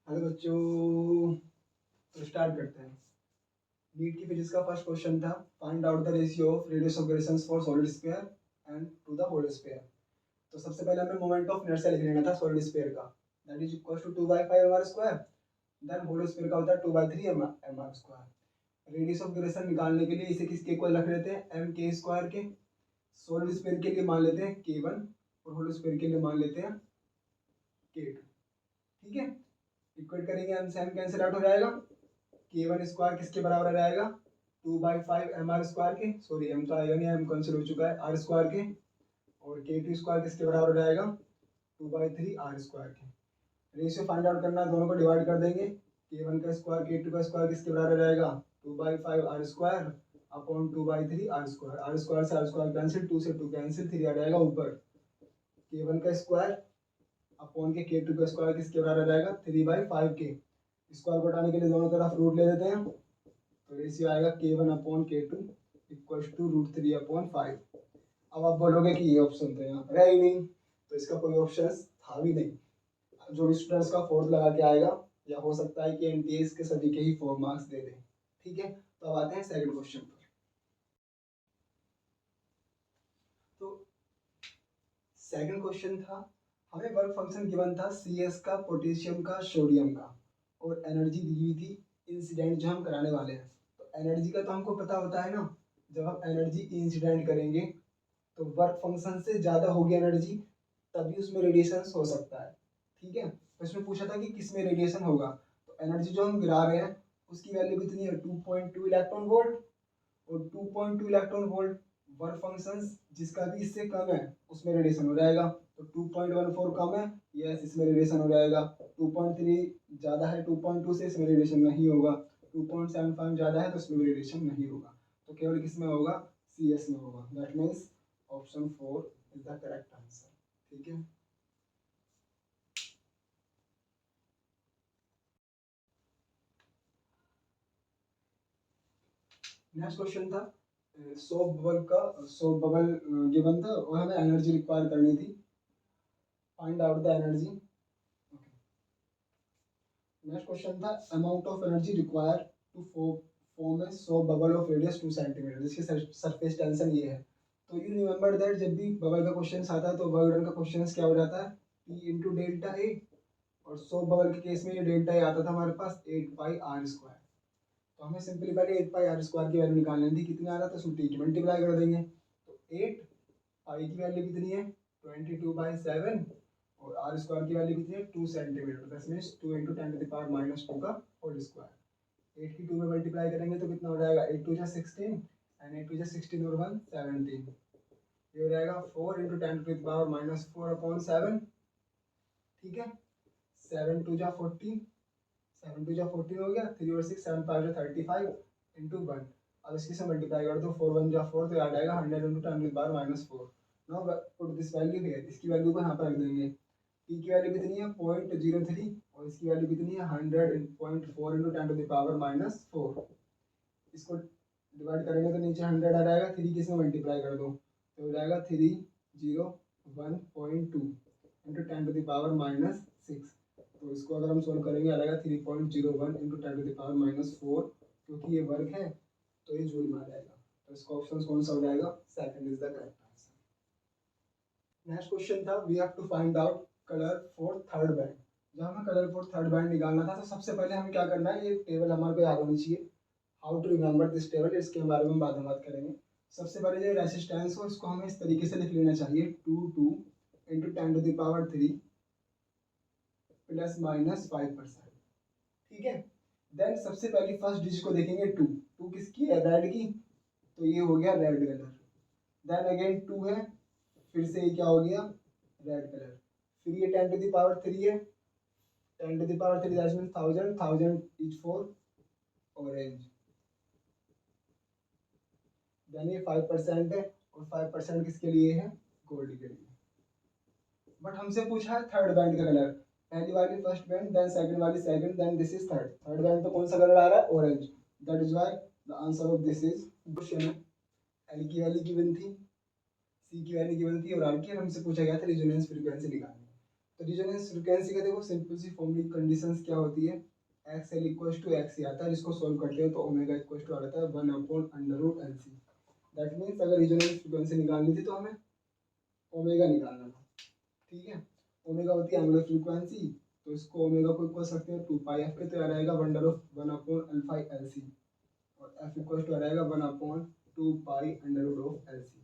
Hello बच्चों, तो start करते हैं। नीट की फिजिक्स का फर्स्ट क्वेश्चन था, find out the ratio of radius of gravitation for solid sphere and to the whole sphere. तो सबसे पहले हमें मोमेंट ऑफ इनर्शिया लिख लेना था सॉलिड स्फीयर का, that is equal to 2/5 m² then whole sphere का होता है 2/3 m²। रेडियस ऑफ ग्रेविटेशन निकालने के लिए इसे किसके इक्वल रख लेते हैं, m² के। सॉलिड स्फीयर के लिए मान लेते हैं k1 और होल स्फीयर के लिए मान लेते हैं k2। ठीक है, इक्वेट करेंगे, हम से m कैंसिल आउट हो जाएगा। k1² किसके बराबर आ जाएगा, 2/5 m² के, सॉरी m तो आएगा नहीं, m कैंसिल हो चुका है, r² के। और k2² किसके बराबर हो जाएगा, 2/3 r² के। रेशियो फाइंड आउट करना है, दोनों को डिवाइड कर देंगे। k1² k2² किसके बराबर आ जाएगा, 2/5 r² अपॉन 2/3 r²। r² से r² कैंसिल, 2 से 2 कैंसिल, 3 आ जाएगा ऊपर। k1² अपॉन के k2² किसके बराबर आ जाएगा, 3/5 के। स्क्वायर को हटाने के लिए दोनों तरफ रूट ले लेते हैं, तो रेशियो आएगा k1 upon k2 equals to √3/5। अब आप बोलोगे कि ये ऑप्शन तो यहाँ पर है ही नहीं, तो इसका कोई ऑप्शन था भी नहीं। जो भी स्टूडेंट्स का फोर्थ लगा के आएगा, या हो सकता है कि एनटीएस के सभी के ही 4 मार्क्स दे दें। ठीक है, तो अब आते हैं सेकंड क्वेश्चन पर। तो सेकंड क्वेश्चन था, हमें वर्क फंक्शन गिवन था CS का, पोटेशियम का, सोडियम का, और एनर्जी दी हुई थी इंसिडेंट जो हम कराने वाले हैं। तो एनर्जी का तो हमको पता होता है ना, जब हम एनर्जी इंसिडेंट करेंगे तो वर्क फंक्शन से ज़्यादा होगी एनर्जी, तभी उसमें रेडिएशन हो सकता है। ठीक है, तो इसमें पूछा था कि किस में रेडिएशन होगा। तो एनर्जी जो हम गिरा रहे हैं उसकी वैल्यू कितनी है, 2.2 इलेक्ट्रॉन वोल्ट। और 2.2 इलेक्ट्रॉन वोल्ट वर्क फंक्शन जिसका भी इससे कम है उसमें रेडिएशन हो जाएगा। तो 2.14 कम है, यस इसमें रेडिएशन हो जाएगा। 2.3 ज़्यादा है 2.2 से, इसमें रेडिएशन नहीं होगा। 2.75 ज़्यादा है तो इसमें भी रेडिएशन नहीं होगा। तो केवल किसमें होगा, CS में होगा। That means option 4 is the correct answer. ठीक है, नेक्स्ट क्वेश्चन था, सोप बबल गिवन था और हमें एनर्जी रिक्वायर करनी थी। Find out the energy. Next question था, amount of energy require to form a soap bubble of radius 2 centimetre, जिसकी सरफेस टेंशन ये है। तो यू रिमेंबर दैट जब भी बबल का क्वेश्चन आता है तो वर्क डन का क्वेश्चन क्या हो जाता है, P इंटू डेल्टा ए। और सोप बबल के केस में ये डेल्टा ए आता था हमारे पास 8πr²। तो हमें सिंपली पहले 8πr² की वैल्यू निकालनी थी, कितनी आ रहा था, उसको 2 की मल्टीप्लाई कर देंगे। तो 8 की वैल्यू कितनी है, 22/7, और r² की वैल्यू कितनी है, 2 सेंटीमीटर। दैट मींस 2 × 10⁻² का होल स्क्वायर। 8 की 2 में मल्टीप्लाई करेंगे तो कितना हो जाएगा, 8 2 जा 16 एंड 8 2 जा 16 और 1 17। ये हो जाएगा 4 × 10⁻⁴/7। ठीक है, 7 2 जा 14, 7 2 जा 14 हो गया, 3 और 6 7 5 जा 35 इंटू 1। अब इसकी से मल्टीप्लाई कर दो, 4 1 जा 4, तो याद आएगा 100 × 10⁻⁴। Now put this value here, इसकी वैल्यू को यहाँ पर रख देंगे। पी की वैल्यू कितनी है, 0.03, और इसकी वैल्यू कितनी है, 100.4 × 10⁻⁴। इसको डिवाइड करेंगे तो नीचे 100 आ जाएगा, 3 किस में मल्टीप्लाई कर दो तो हो जाएगा 301.2 × 10⁻⁶। तो इसको अगर हम सोल्व करेंगे आ जाएगा 3.01 × 10⁻⁴। क्योंकि ये वर्क है तो ये जूल में आ जाएगा। तो इसका ऑप्शन कौन सा हो जाएगा, second is the correct answer. Next question था, we have to find out colour for third band. जब हमें कलर फॉर थर्ड बैंड निकालना था तो सबसे पहले हमें क्या करना है, ये टेबल हमारे को याद होनी चाहिए। How to remember this table, इसके बारे में बाद में बात करेंगे। सबसे पहले जो रेसिस्टेंस हो इसको हमें इस तरीके से लिख लेना चाहिए, 2 × 10⁻³ ±5%। ठीक है, देन सबसे पहले फर्स्ट डिजिट को देखेंगे 2 किसकी है, रेड की, तो ये हो गया रेड कलर। देन अगेन 2 है, फिर से ये क्या हो गया, रेड कलर। फिर ये 10⁻³ है, 10⁻³ that means 1000 is for orange. Then ये 5% है, और 5% किसके लिए है, गोल्ड के लिए। बट हमसे पूछा है थर्ड बैंड का कलर, पहली वाली फर्स्ट बैंड, देन सेकंड वाली second, then this is third. Third band तो कौन सा कलर आ रहा है, orange. That is why the answer of this is question है। एल की वैल्यू गिवन थी, सी की वैल्यू गिवन थी और आर की, हमसे पूछा गया था रेजोनेंस फ्रीक्वेंसी निकालनी। तो रेजोनेंस फ्रीक्वेंसी का देखो सिंपल सी फॉर्मूला कंडीशंस क्या होती है, X L equal to X ही आता है, जिसको सॉल्व करते हैं तो ओमेगा इक्वल टू आ जाता है 1/√LC। दैट मीन्स अगर रेजोनेंस फ्रीक्वेंसी निकालनी थी तो हमें ओमेगा निकालना था, ठीक है। ओमेगा होती है एंगुलर फ्रीक्वेंसी, तो इसको ओमेगा को इक्वल सकते हैं 2πf के, तो आ रहेगा 1/1/LC, और एफ इक्वल टू आ रहेगा 1/2π√LC।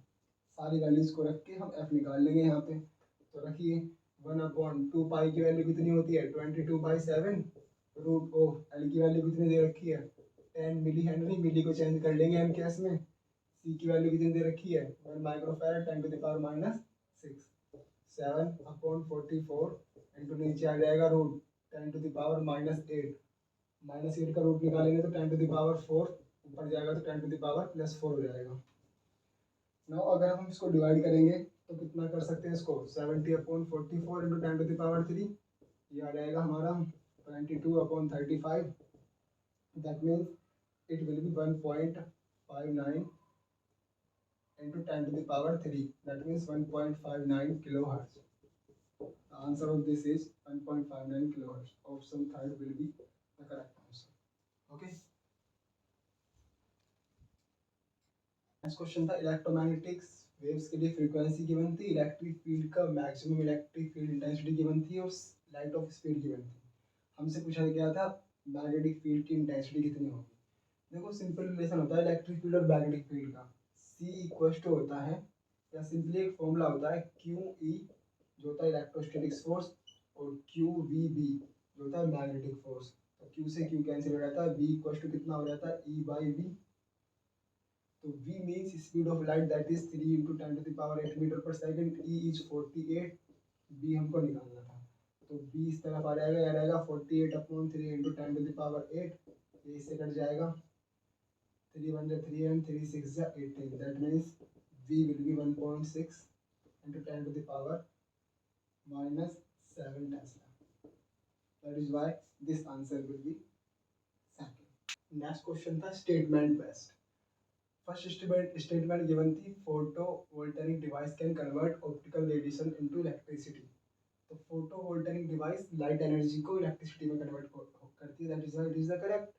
सारी वैल्यूज को रख के हम एफ निकाल लेंगे यहाँ पे। तो रखिए 1/2π की वैल्यू कितनी होती है 22/7, रूट ऑफ एल की वैल्यू कितनी दे रखी है 10 मिली हेनरी, मिली को चेंज कर लेंगे हम केस में, सी की वैल्यू कितनी दे रखी है 1 माइक्रोफैरड 10⁻⁻6, 7/44 इंटू नीचे आ जाएगा रूट 10⁻⁻8, -8 का रूट निकालेंगे तो 10⁻4, ऊपर जाएगा तो 10⁻+4 हो जाएगा। नाउ अगर हम इसको डिवाइड करेंगे तो कितना कर सकते हैं इसको 70/44 इंटू 10⁻3, ये आ जाएगा हमारा 22/35, that means it will B 1.59 into 10⁻3, that means 1.59 kilohertz. The answer of this is 1.59 kilohertz. Option third will be the correct answer. Okay. Next question था इलेक्ट्रोमैग्नेटिक्स वेव्स के लिए फ्रीक्वेंसी गिवन थी, इलेक्ट्रिक फील्ड का maximum electric field intensity given थी और light of speed given थी। हमसे पूछा गया था मैग्नेटिक फील्ड की इंटेंसिटी कितनी होगी। देखो सिंपल रिलेशन होता है इलेक्ट्रिक फील्ड और मैग्नेटिक फील्ड का, C इक्वल टू होता है, या सिंपली एक फॉर्मूला होता है QE जो होता है इलेक्ट्रोस्टैटिक्स फोर्स, और QVB जो होता है मैग्नेटिक फोर्स। तो Q से Q कैंसिल हो जाता है, V इक्वल टू कितना हो जाता है E/V। तो V means speed of light that is 3 × 10⁸ metre per second, E is 48, B हमको निकालना था। तो B इस तरफ आ जाएगा, यह रहेगा 48/3 × 10⁸, ये इससे कट जाएगा, 3 1 3 and 3 6 18, that means V will be 1.6 into 10⁻⁻7 Tesla. That is why this answer will be second. Next question था statement based. First statement given थी photovoltaic device can convert optical radiation into electricity. तो photovoltaic device light energy को electricity में convert करती है, that is why it is the correct.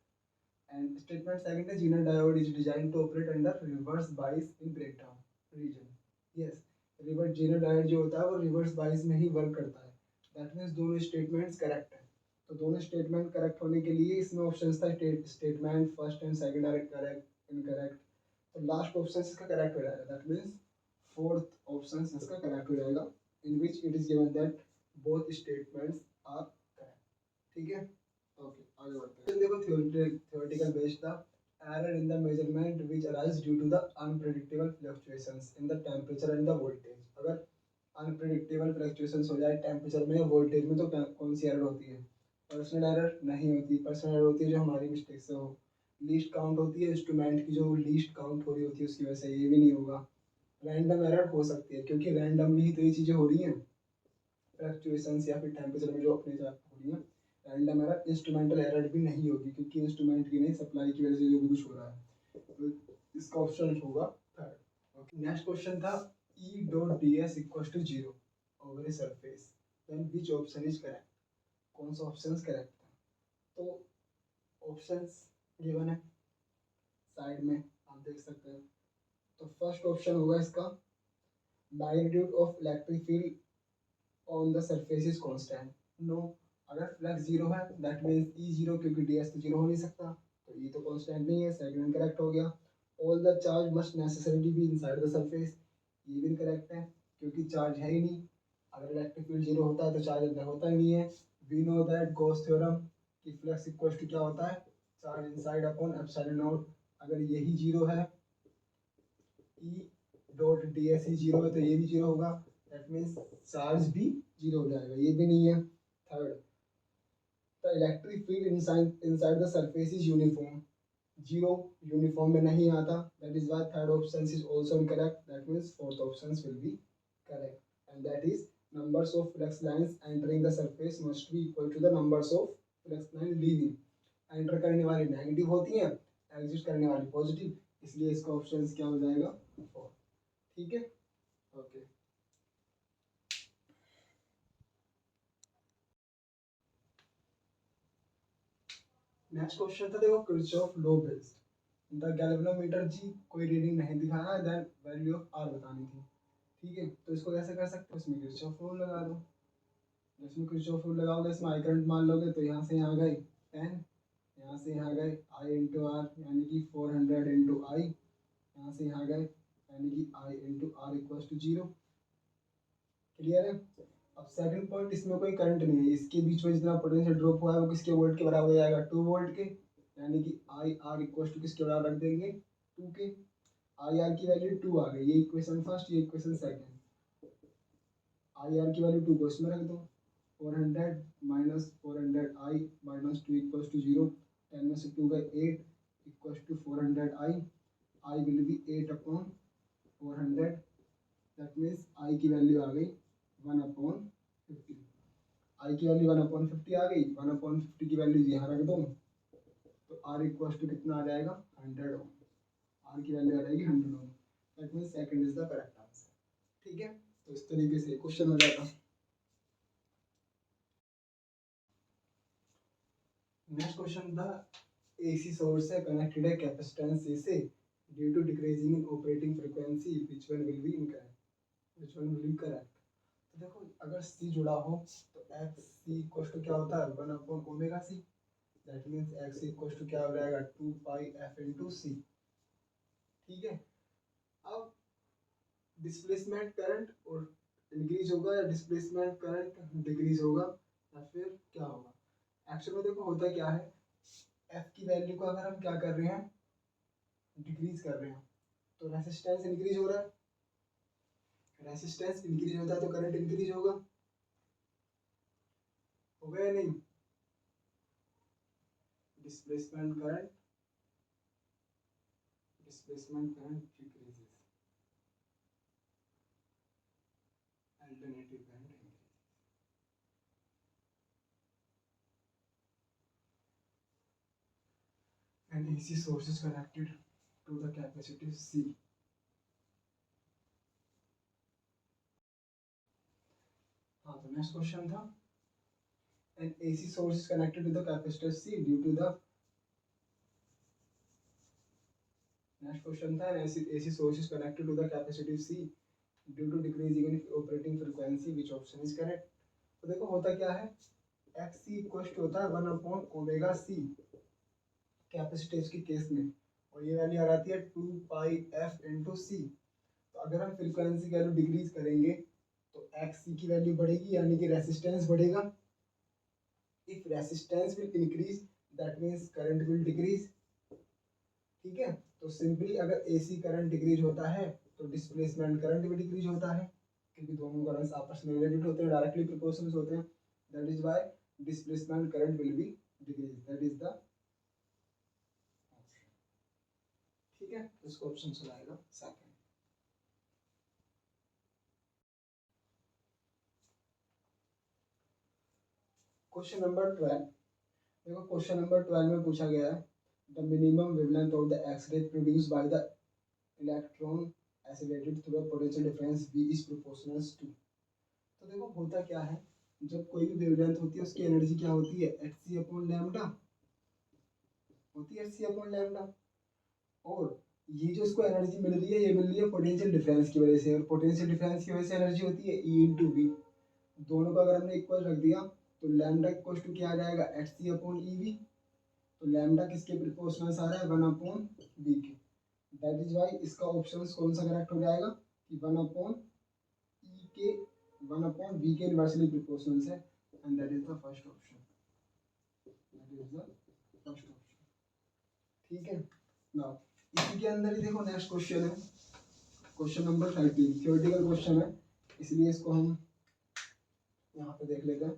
And statement second is Zener diode is designed to operate under reverse bias in breakdown region. Yes, reverse Zener diode जो होता है वो reverse bias में ही work करता है। That means दोनों statements correct है। तो दोनों statement correct होने के लिए इसमें options था statement first and second are correct, incorrect. तो last option इसका correct हो जाएगा। That means fourth option इसका correct हो जाएगा, in which it is given that both statements are correct. ठीक है? ओके आगे बढ़ते हैं। देखो theoretical based था error in the measurement which arise due to the unpredictable fluctuations in the temperature and the voltage। अगर unpredictable fluctuations हो जाए टेम्परेचर में या वोल्टेज में तो कौन सी एरर होती है, पर्सनल एरर नहीं होती, पर्सनल एरर होती है जो हमारी मिस्टेक से हो, लीस्ट काउंट होती है इंस्ट्रूमेंट की जो लीस्ट काउंट हो रही होती है उसकी वजह से, ये भी नहीं होगा। रैंडम एरर हो सकती है क्योंकि रैंडमली ही तो ये चीज़ें हो रही हैं, फ्लक्चुएशंस या फिर टेम्परेचर में जो अपने साथ हो रही हैं। रैंडम एरर इंस्ट्रूमेंटल एरर भी नहीं होगी क्योंकि इंस्ट्रूमेंट की नहीं सप्लाई की वजह से जो भी कुछ हो रहा है, तो इसका ऑप्शन होगा थर्ड। ओके नेक्स्ट क्वेश्चन था E.ds equals to 0 over a surface, then which option is correct. कौन सा ऑप्शन करेक्ट था, तो ऑप्शंस गिवन है साइड में आप देख सकते हैं। तो फर्स्ट ऑप्शन होगा इसका magnitude of electric field on the surface is constant. No, अगर फ्लक्स जीरो है दैट मींस ई जीरो, क्योंकि ds तो जीरो हो नहीं सकता, तो ये तो कांस्टेंट नहीं है, सेकंड करेक्ट हो गया। All the charge must necessarily be inside the surface, ये भी करेक्ट है क्योंकि चार्ज है ही नहीं, अगर इलेक्ट्रिक फील्ड जीरो होता है तो चार्ज अंदर होता ही नहीं है। We know that Gauss theorem कि फ्लक्स इक्वल टू क्या होता है charge inside upon epsilon naught, अगर यही जीरो है E.ds ही जीरो है तो ये भी जीरो होगा, दैट मींस चार्ज भी जीरो हो जाएगा, ये भी नहीं है। Third, the electric field inside the surface is uniform, zero uniform में नहीं आता, that is why third option is also incorrect, that means fourth option will be correct and that is numbers of flux lines entering the surface must be equal to the numbers of flux line leaving। Enter करने वाली negative होती हैं, exit करने वाली positive, इसलिए इसका option क्या हो जाएगा फोर। ठीक है ओके नेक्स्ट क्वेश्चन था देखो Kirchhoff law based the galvanometer जी कोई रीडिंग नहीं दिखा रहा है देन वैल्यू ऑफ आर बतानी थी। ठीक है, तो इसको कैसे कर सकते हो, इसमें किरचॉफ रूल लगा दो। इसमें किरचॉफ रूल लगाओगे, इसमें आई करंट मान लोगे तो यहाँ से यहाँ गए 10, यहाँ से यहाँ गए आई इंटू आर यानी कि 400 इंटू आई, यहाँ से यहाँ गए यानी कि I into R equal to 0। Clear है। अब सेकंड पॉइंट, इसमें कोई करंट नहीं है, इसके बीच में जितना पोटेंशियल ड्रॉप हुआ है वो किसके वोल्ट के बराबर हो जाएगा, 2 वोल्ट के, यानी कि आई आर इक्वल टू किसके बराबर रख देंगे, 2 के। आई आर की वैल्यू 2 आ गई, ये इक्वेशन फर्स्ट, ये इक्वेशन सेकंड। आई आर की वैल्यू 2 को इसमें रख दो, 400 minus 400 I minus 2 equal to 0, 10 में से 2 गए 8 equal to 400 I will be 8 upon 400, that means I की वैल्यू आ गई 1/50। आई की वैल्यू 1/50 आ गई, 1/50 की वैल्यू यहाँ रख दो, तो आर इक्वल टू कितना आ जाएगा 100 ओम। आर की वैल्यू आ जाएगी 100 ohm, that means second is the correct answer. ठीक है, तो इस तरीके से क्वेश्चन हो जाता। नेक्स्ट क्वेश्चन था एसी सोर्स है कनेक्टेड है कैपेसिटेंस सी से due to decreasing in operating frequency which one will be incorrect, which one will be correct. तो देखो अगर सी जुड़ा हो तो एक्स सी इक्वल टू क्या होता है 1/ओमेगा C, that means X equal to क्या हो जाएगा 2 पाई एफ इंटू सी। ठीक है, अब डिस्प्लेसमेंट करंट और इंक्रीज होगा या डिस्प्लेसमेंट करंट डिक्रीज होगा या फिर क्या होगा। एक्चुअली में देखो होता क्या है, एफ की वैल्यू को अगर हम क्या कर रहे हैं डिक्रीज कर रहे हैं तो रेसिस्टेंस इंक्रीज हो रहा है, रेसिस्टेंस इंक्रीज होता है तो करंट इंक्रीज होगा, हो गया या नहीं। Displacement current decreases, alternative current increase. And AC source is connected to the capacitive C. हाँ, तो नेक्स्ट क्वेश्चन था an AC source is connected to the capacitor C due to the next question था an AC source is connected to the capacitive C due to decreasing in operating frequency, which option is correct। तो देखो होता क्या है, XC equal to होता है 1/ओमेगा C capacitive के case में, और ये वैल्यू आ जाती है 2 पाई एफ इंटू सी। तो अगर हम फ्रीक्वेंसी की वैल्यू डिक्रीज करेंगे तो XC की वैल्यू बढ़ेगी यानी कि रेसिस्टेंस बढ़ेगा। If resistance will increase that means current will decrease. ठीक है, तो सिंपली अगर AC करंट डिक्रीज होता है तो डिस्प्लेसमेंट करंट भी डिक्रीज होता है, क्योंकि दोनों करंट्स आपस में रिलेटेड होते हैं, डायरेक्टली प्रोपोर्शनल होते हैं, that is why displacement current will be decrease, that is the. ठीक है, इसको ऑप्शन चलाएगा सेकंड। क्वेश्चन नंबर 12, देखो क्वेश्चन नंबर 12 में पूछा गया है the minimum wavelength of the X ray produced by the electron accelerated through a potential difference V is proportional to. तो देखो होता क्या है, जब कोई भी वेवलेंथ होती है उसकी एनर्जी क्या होती है hc अपॉन लैम्डा होती है, hc अपॉन लैम्डा। और ये जो इसको एनर्जी मिल रही है ये मिल रही है पोटेंशियल डिफरेंस की वजह से, और पोटेंशियल डिफरेंस की वजह से एनर्जी होती है E इंटू वी। दोनों को अगर हमने इक्वल रख दिया तो लैम्डा इक्वल टू क्या आ जाएगा hc अपॉन EV। तो लैम्डा किसके प्रोपोर्शनल आ रहा है 1/v के, दैट इज व्हाई इसका ऑप्शन कौन सा करेक्ट हो जाएगा कि 1/e के 1/v के इनवर्सली प्रोपोर्शनल है, and that is the first option, that is the first option. ठीक है, नाउ इसी के अंदर ही देखो नेक्स्ट क्वेश्चन है क्वेश्चन नंबर 13, थ्योरेटिकल क्वेश्चन है इसलिए इसको हम यहाँ पे देख लेते हैं।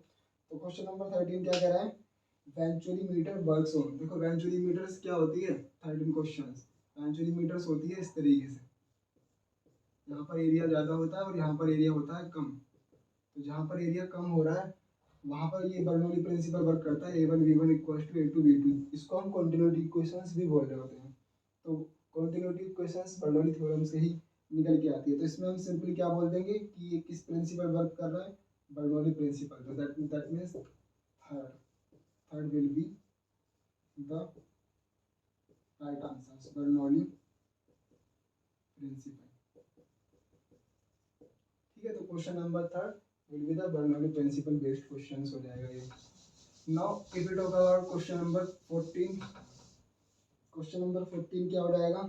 तो क्वेश्चन नंबर 13 क्या कह रहा है, वेंचुरीमीटर वर्क्स ऑन। देखो वेंचुरीमीटर्स क्या होती है, 13 क्वेश्चंस वेंचुरीमीटर्स होती है इस तरीके से, यहाँ पर एरिया ज़्यादा होता है और यहाँ पर एरिया होता है कम। तो जहाँ पर एरिया कम हो रहा है वहाँ पर ये बर्नौली प्रिंसिपल वर्क करता है, A1 V1 equals to A2 V2। इसको हम कॉन्टिन्यूटी इक्वेशंस भी बोल रहे होते हैं। तो कॉन्टिन्यूटी इक्वेशंस बर्नौली थ्योरम से ही निकल के आती है। तो इसमें हम सिंपली क्या बोल देंगे कि ये किस प्रिंसिपल वर्क कर रहा है, बर्नौली प्रिंसिपल। तो that means third will be the right answers, Bernoulli principle. ठीक है, तो question number third will be the Bernoulli principle based questions हो जाएगा ये। Now if you talk about question number 14, question number 14 क्या हो जाएगा?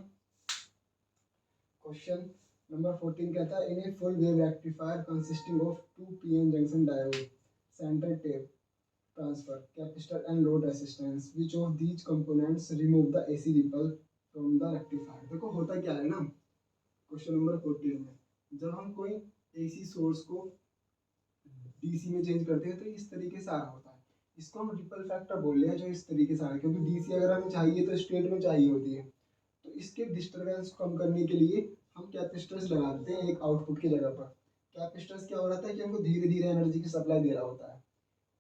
क्वेश्चन नंबर 14 कहता है in a full wave rectifier consisting of two PN junction diode, centre tap transfer, capacitor and load resistance, which of these components remove the AC ripple from the rectifier. देखो होता क्या है ना, question number 14 में जब हम कोई AC source को डीसी में चेंज करते हैं तो इस तरीके से आ रहा होता है, इसको हम रिपल फैक्टर बोल रहे हैं जो इस तरीके से आ रहा है, क्योंकि डीसी अगर हमें चाहिए तो स्ट्रेट में चाहिए होती है। तो इसके डिस्टरबेंस को कम करने के लिए हम कैपेसिटर्स लगा देते हैं एक आउटपुट की जगह पर। कैपेसिटर्स क्या हो रहा है कि हमको धीरे धीरे एनर्जी की सप्लाई दे रहा होता है,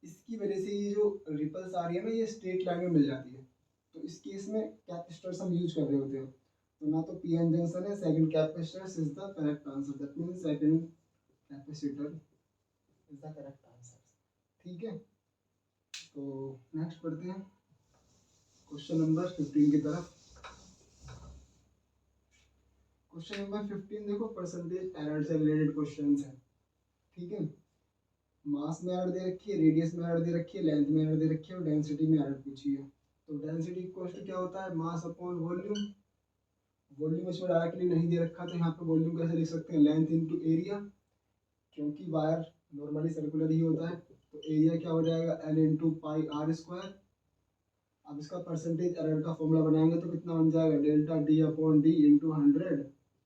इसकी वजह से ये जो रिपल्स आ रही है ना ये स्ट्रेट लाइन में मिल जाती है। तो इस केस में कैपेसिटर्स हम यूज कर रहे होते हैं, तो ना तो पी एन जंक्शन है, second capacitors is the correct answer, that means second capacitor is the correct answer. ठीक है, तो नेक्स्ट पढ़ते हैं क्वेश्चन नंबर 15 की तरफ। क्वेश्चन नंबर 15 देखो परसेंटेज एरर से रिलेटेड क्वेश्चंस है। ठीक है, मास में एरर दे रखी है, रेडियस में एरर दे रखी है, लेंथ में एरर दे रखी है और डेंसिटी में एरर पूछी है। तो डेंसिटी इक्वल टू क्या होता है? Mass upon volume. वॉल्यूम इसमें डायरेक्टली नहीं दे रखा तो यहाँ पे वॉल्यूम कैसे लिख सकते हैं? लेंथ इनटू एरिया, क्योंकि वायर नॉर्मली सर्कुलर ही होता है। तो एरिया क्या हो जाएगा? L into pi R square. अब इसका परसेंटेज एरर का फॉर्मूला बनाएंगे तो कितना बन जाएगा? Delta D upon D into 100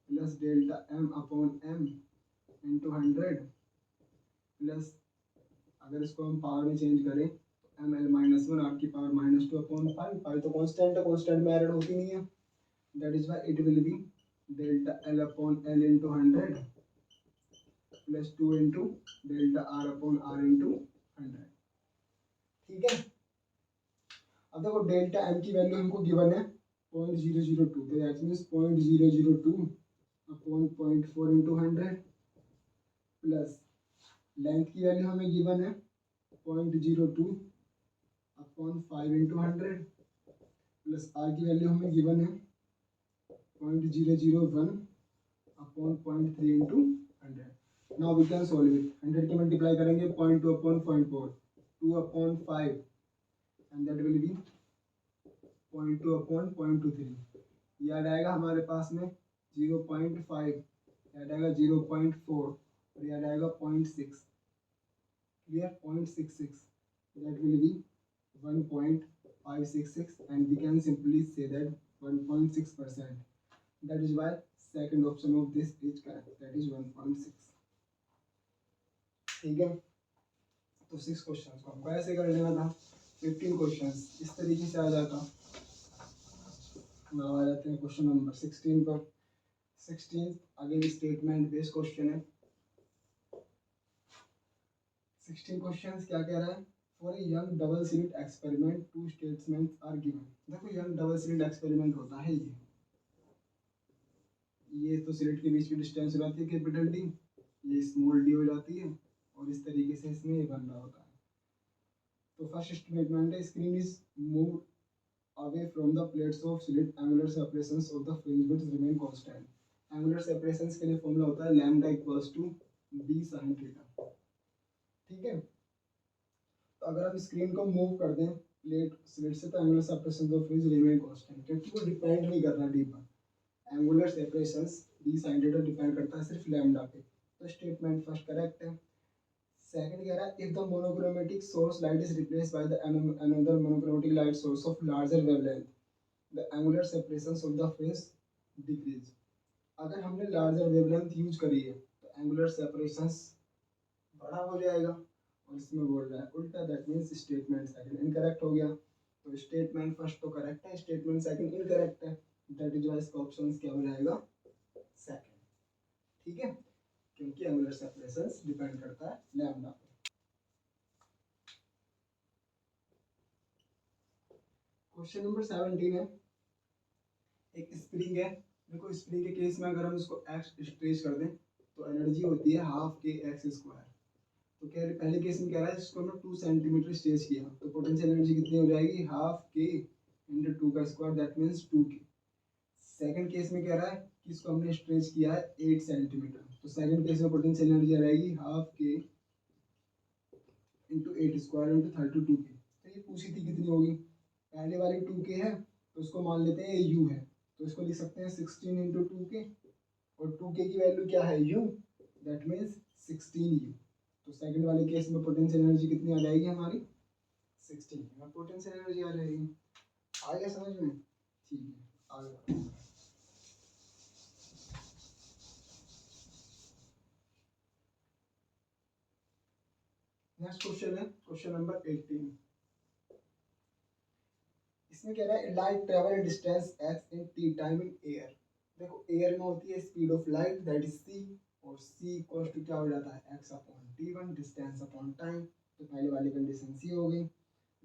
plus delta M upon M into 100 plus, अगर इसको हम पावर में चेंज करें तो M L minus one R की power minus two upon five. Five तो कॉन्स्टेंट है, कॉन्स्टेंट में एरर होती नहीं है, that is why it will be delta L upon L into 100 plus 2 into delta R upon R into 100। ठीक है, अब देखो डेल्टा एम की वैल्यू हमको गिवन है 0.002, तो that means 0.002 upon 0.4 into 100 plus length की वैल्यू हमें गिवन है 0.02 अपॉन 5 इंटू 100 प्लस आर की वैल्यू हमें गिवन है 0.001 upon 0.3 into 100। Now we can solve it. 100 की मल्टीप्लाई करेंगे 0.2 upon 0.4, 2 upon 5 and that will be 0.2 upon 0.23। ये आ जाएगा हमारे पास में 0.5, ये आ जाएगा 0.4 और ये आ जाएगा 0.6। Clear? 0.66, that will be 1.566 and we can simply say that 1.6%. That is why second option of this is correct, that is 1.6। ठीक है, तो 6 क्वेश्चंस को हमको ऐसे कर लेना था, 15 क्वेश्चंस इस तरीके से आ जाता। now आ जाते हैं क्वेश्चन नंबर 16 पर। 16 अगेन स्टेटमेंट बेस्ड क्वेश्चन है। 16 क्वेश्चंस क्या कह रहा है? For a Young double slit experiment two statements are given. देखो यंग डबल स्लिट एक्सपेरिमेंट होता है ये तो स्लिट के बीच की डिस्टेंस हो जाती है कैपिटल डी, ये स्मॉल डी हो जाती है और इस तरीके से इसमें ये बन रहा होता है। तो फर्स्ट स्टेटमेंट है screen is move away from the plates of slit, angular separations of the fringe bits remain constant. Angular separations के लिए फॉर्मूला होता है lambda equals to b sin theta. ठीक है, तो अगर हम स्क्रीन को मूव कर दें प्लेट स्लिट से तो angular separation of fringe remain constant, क्योंकि वो डिपेंड नहीं कर रहा डी पर। Angular separations D sin theta depend करता है सिर्फ लैम्डा पे। तो स्टेटमेंट फर्स्ट करेक्ट है। सेकंड कह रहा है if the monochromatic source light is replaced by the another monochromatic light source of larger wavelength, the angular separations of the fringe decrease. अगर हमने लार्जर वेवलेंथ यूज करी है तो एंगुलर सेपरेशंस बड़ा हो जाएगा, और इसमें बोल रहा है उल्टा, that means statement second incorrect हो गया। तो स्टेटमेंट फर्स्ट तो करेक्ट है, स्टेटमेंट सेकंड इनकरेक्ट है, दैट इज वाई इसका ऑप्शन क्या हो जाएगा? सेकंड। ठीक है, क्योंकि एंगुलर सेपरेशंस डिपेंड करता है लैम्डा पे। क्वेश्चन नंबर 17 है, एक स्प्रिंग है। देखो स्प्रिंग के केस में अगर हम इसको एक्स स्ट्रेच कर दें तो एनर्जी होती है हाफ के एक्स स्क्वायर। तो कह रहे पहले केस में कह रहा है इसको हमने 2 सेंटीमीटर स्ट्रेच किया तो पोटेंशियल एनर्जी कितनी हो जाएगी? हाफ के इंटू 2 का square that means 2k। Second case में कह रहा है कि इसको हमने स्ट्रेच किया है 8 सेंटीमीटर, तो सेकंड केस में पोटेंशियल एनर्जी आ रहेगी हाफ के इंटू 8 स्क्वायर इंटू 32k। तो ये पूछी थी कितनी होगी, पहले वाली 2k है तो उसको मान लेते हैं ये u है, तो इसको लिख सकते हैं 16 इंटू 2k, और 2k की वैल्यू क्या है u, दैट मीन्स 16u। तो सेकंड वाले केस में पोटेंशियल एनर्जी कितनी आ जाएगी हमारी 16 पोटेंशियल एनर्जी आ जाएगी। आ गया समझ में, ठीक है आगे। नेक्स्ट क्वेश्चन है क्वेश्चन नंबर 18। इसमें कह रहा है light travel distance x in t time in air. देखो एयर में होती है speed of light that is c, और c इक्वल्स टू क्या हो जाता है x upon t1 distance upon time. तो पहले वाली कंडीशन c हो गई।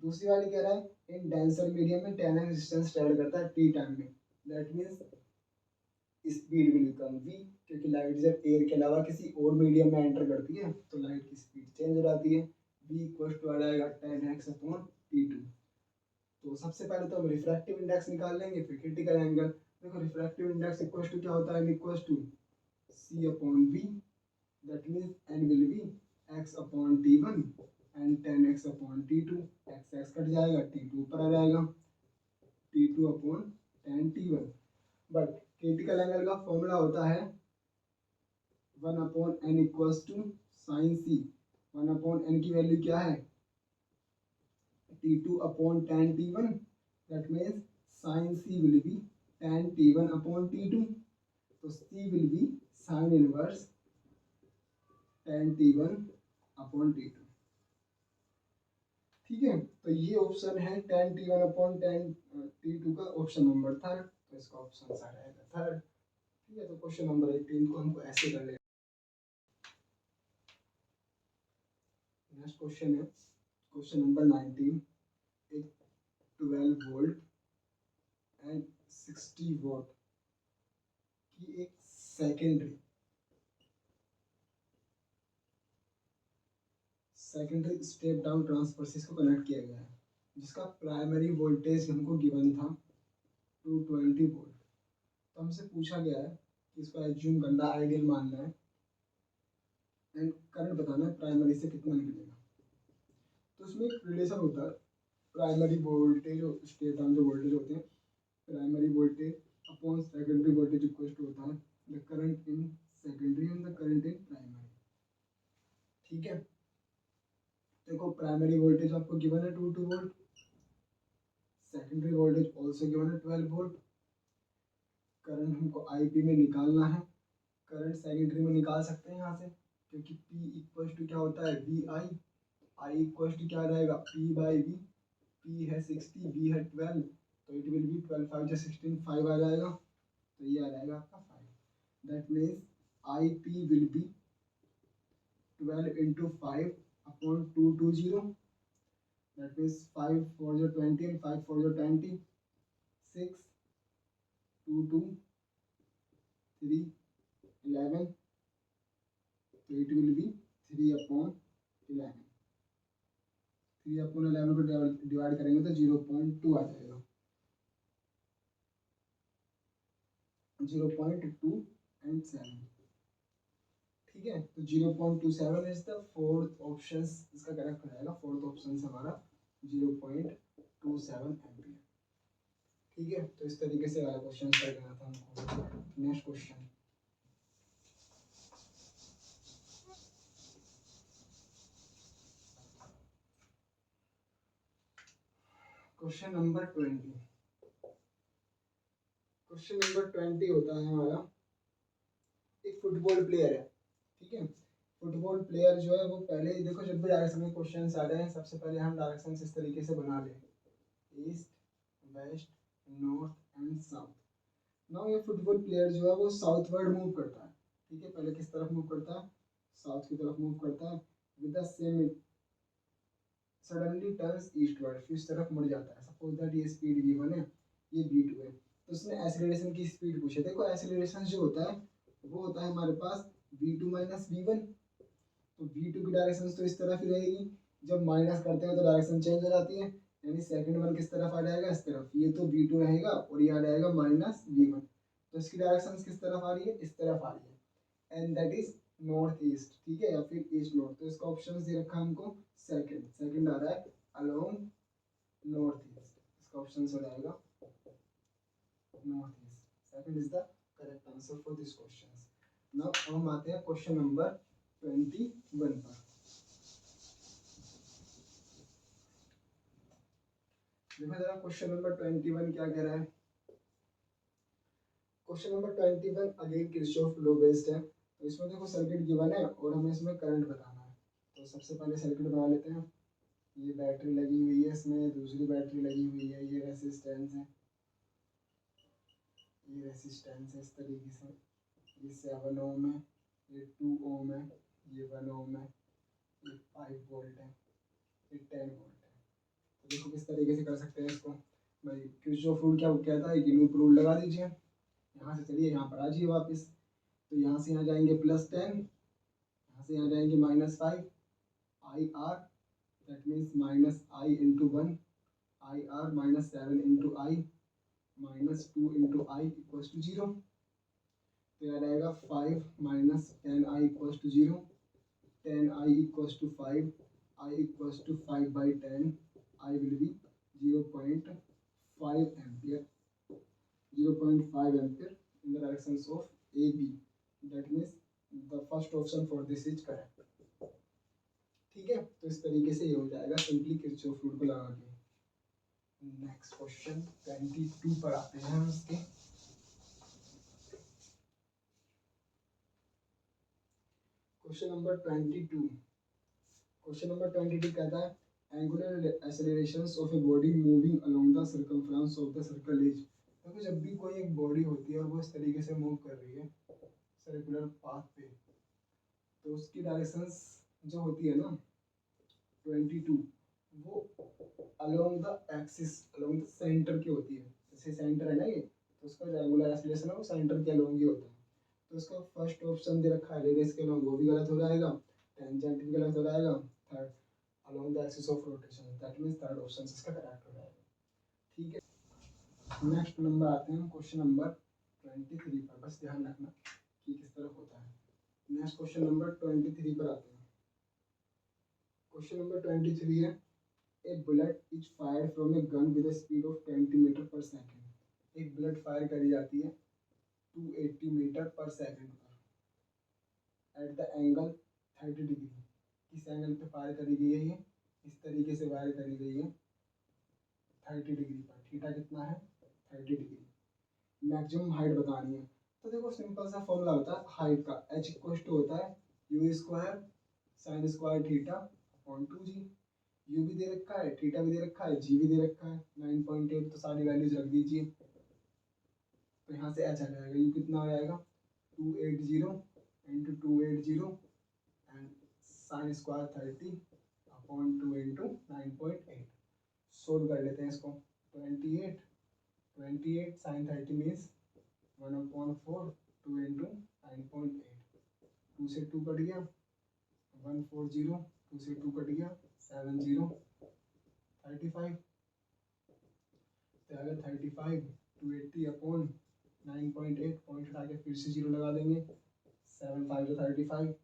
दूसरी वाली कह रहा है इन डेंसर मीडियम में 10x डिस्टेंस ट्रेवल करता है t टाइम में, that means speed will become v, क्योंकि लाइट जब एयर के अलावा किसी और मीडियम में एंटर करती है तो लाइट की स्पीड चेंज हो जाती है। v इक्वल्स टू आ जाएगा 10x अपॉन t2। तो सबसे पहले तो हम रिफ्रैक्टिव इंडेक्स निकाल लेंगे, फिर क्रिटिकल एंगल। देखो रिफ्रैक्टिव इंडेक्स इक्वल्स टू क्या होता है, equals to c upon v, that means n will be x upon t1 and 10x upon t2। x cut जाएगा, t2 ऊपर आ जाएगा, t2 upon 10t1। But critical angle का formula होता है 1 upon n equals to sine c। 1 upon n की value क्या है t2 upon tan t1, that means sin c will be tan t1 upon t2, तो c will be sin inverse tan t1 upon t2। ठीक है, तो ये option है tan t1 upon tan t2 का ऑप्शन नंबर थर्ड, तो इसका option सा रहेगा थर्ड। ठीक है, तो क्वेश्चन नंबर 18 को हमको ऐसे कर लेंगे। नेक्स्ट क्वेश्चन है क्वेश्चन नंबर 19। एक 12 वोल्ट एंड 60 वॉट की एक सेकेंडरी स्टेप डाउन ट्रांसफर को कनेक्ट किया गया है, जिसका प्राइमरी वोल्टेज हमको गिवन था 220 वोल्ट। तो हमसे पूछा गया है कि इसको एज्यूम करना, आइडियल मानना है एंड करंट बताना है प्राइमरी से कितना निकलेगा। तो उसमें एक रिलेशन होता है प्राइमरी वोल्टेज और स्टेप डाउन जो वोल्टेज होते हैं, primary voltage upon secondary voltage equal to होता है the current in secondary and the current in primary. ठीक है, देखो प्राइमरी वोल्टेज आपको गिवन है 22 volt, secondary voltage also given है 12 वोल्ट। करंट हमको आईपी में निकालना है, करंट सेकेंडरी में निकाल सकते हैं यहाँ से, क्योंकि P इक्वल टू क्या होता है V I, I equal to क्या रहेगा P बाई वी। P है 60, V है 12, तो इट विल बी 12 5 जा 16 5 आ जाएगा, तो ये आ जाएगा आपका 5। That means I P will be 12 into 5 upon 220, that means 5 4 जो 20 and 5 4 जो 20, 6 2 2 3 11, तो it will be 3 upon 11। 3 upon 11 को डिवाइड करेंगे तो 0.2 आ जाएगा, 0.2 and 7। ठीक है, तो 0.27 इज द फोर्थ ऑप्शन, इसका करेक्ट हो जाएगा। फोर्थ ऑप्शन से हमारा 0.27 एम्पियर। ठीक है, तो इस तरीके से वाला क्वेश्चन कर लेना था हमको। Next question question number 20। Question number 20 होता है हमारा, एक फुटबॉल प्लेयर है। ठीक है, फुटबॉल प्लेयर जो है वो पहले ही देखो, जब भी डायरेक्शन में क्वेश्चन आ रहे हैं सबसे पहले हम डायरेक्शन इस तरीके से बना लें, east west north and south. Now ये फुटबॉल प्लेयर जो है वो साउथवर्ड मूव करता है। ठीक है, पहले किस तरफ मूव करता है, साउथ की तरफ मूव करता है, with the same suddenly turns eastward, फिर इस तरफ मुड़ जाता है। सपोज दैट ये स्पीड v1 है, ये v2 है, तो उसने एक्सीलरेशन की स्पीड पूछी। देखो एक्सीलरेशन जो होता है वो होता है हमारे पास v2 माइनस v1, तो v2 की डायरेक्शन तो इस तरफ ही रहेगी, जब माइनस करते हैं तो डायरेक्शन चेंज हो जाती है। यानी सेकंड वन किस तरफ आ जाएगा, इस तरफ, ये तो V2 रहेगा और ये आ जाएगा माइनस V1, तो इसकी डायरेक्शन किस तरफ आ रही है, इस तरफ आ रही है, and that is north east, ठीक है, या फिर ईस्ट नॉर्थ। तो इसका ऑप्शन दे रखा है हमको सेकंड, सेकंड आ रहा है अलोंग नॉर्थ ईस्ट, इसका ऑप्शन हो जाएगा north east, second is the correct answer for this question. Now हम आते हैं क्वेश्चन नंबर 21 पर। देखो जरा क्वेश्चन नंबर 21 क्या कह रहा है। Question number 21 again Kirchhoff law based है। तो इसमें देखो सर्किट गिवन है और हमें इसमें करंट बताना है। तो सबसे पहले सर्किट बना लेते हैं। ये बैटरी लगी हुई है, इसमें दूसरी बैटरी लगी हुई है, ये रेसिस्टेंस है, ये रेसिस्टेंस है इस तरीके से, ये 7 ओम है, ये 2 ओम है, ये 1 ओम है, ये 5 वोल्ट है, ये 10 वोल्ट है। तो देखो किस तरीके से कर सकते हैं इसको। भाई किरचॉफ रूल क्या कहता है कि लूप रूल लगा दीजिए। यहाँ से चलिए यहाँ पर आ जाइए वापस। तो यहाँ से यहाँ जाएंगे +10, यहाँ से यहाँ जाएंगे -5, I R that means -i into 1, I R -7 into I -2 into I equals to 0। तो यहाँ रहेगा 5 -10i equals to 0, 10i equals to 5, i equals to 5/10, i will be 0.5 ampere, 0.5 ampere in the directions of AB. That means the first option for this is correct. ठीक है, तो इस तरीके से ये हो जाएगा सिंपली किरचॉफ रूल को लगा के। नेक्स्ट क्वेश्चन 22 पर आते हैं हम इसके। क्वेश्चन नंबर 22, क्वेश्चन नंबर 22 कहता है angular accelerations of a body moving along the circumference of the circle is. देखो जब भी कोई एक बॉडी होती है और वो इस तरीके से मूव कर रही है सर्कुलर पाथ पे, तो उसकी डायरेक्शंस जो होती है ना 22, वो along the axis, along the centre की होती है। जैसे सेंटर है ना ये, तो उसका जो एंगुलर एक्सेलरेशन है वो सेंटर के अलोंग ही होता है। तो उसका फर्स्ट ऑप्शन दे रखा है रेडियस के अलोंग, वो भी गलत हो जाएगा, टेंजेंट भी गलत हो जाएगा, third along the axis of rotation, that means third option इसका करेक्ट हो जाएगा। ठीक है, नेक्स्ट नंबर आते हैं क्वेश्चन नंबर 23 पर, बस ध्यान रखना कि किस तरफ होता है। नेक्स्ट क्वेश्चन नंबर 23 पर आते हैं। क्वेश्चन नंबर 23 है a bullet is fired from a gun with a speed of 20 meter per second. एक बुलेट फायर करी जाती है 280 मीटर पर सेकंड पर एट द एंगल 30 डिग्री। किस एंगल पे फायर करी गई है, ये इस तरीके से फायर करी गई है 30 डिग्री पर। थीटा कितना है, 30 डिग्री। मैक्सिमम हाइट बतानी है। तो देखो सिंपल सा फॉर्मूला होता है हाइट का, h इक्वल टू होता है u square sine square theta upon 2g। u भी दे रखा है, थीटा भी दे रखा है, g भी दे रखा है 9.8, तो सारी वैल्यूज रख दीजिए। तो यहाँ से h आ जाएगा, u कितना हो जाएगा 280 into 280 and sine square 30 upon 2 into 9.8। Solve कर लेते हैं इसको। 28 साइन 30 मीन्स 1/4, 2 इंटू 9.8, 2 से 2 कट गया 140, 2 से 2 कट गया 70, 35, तो अगर 35 280 अपॉन 9.8, पॉइंट हटा के फिर से 0 लगा देंगे, 7 5 जो 35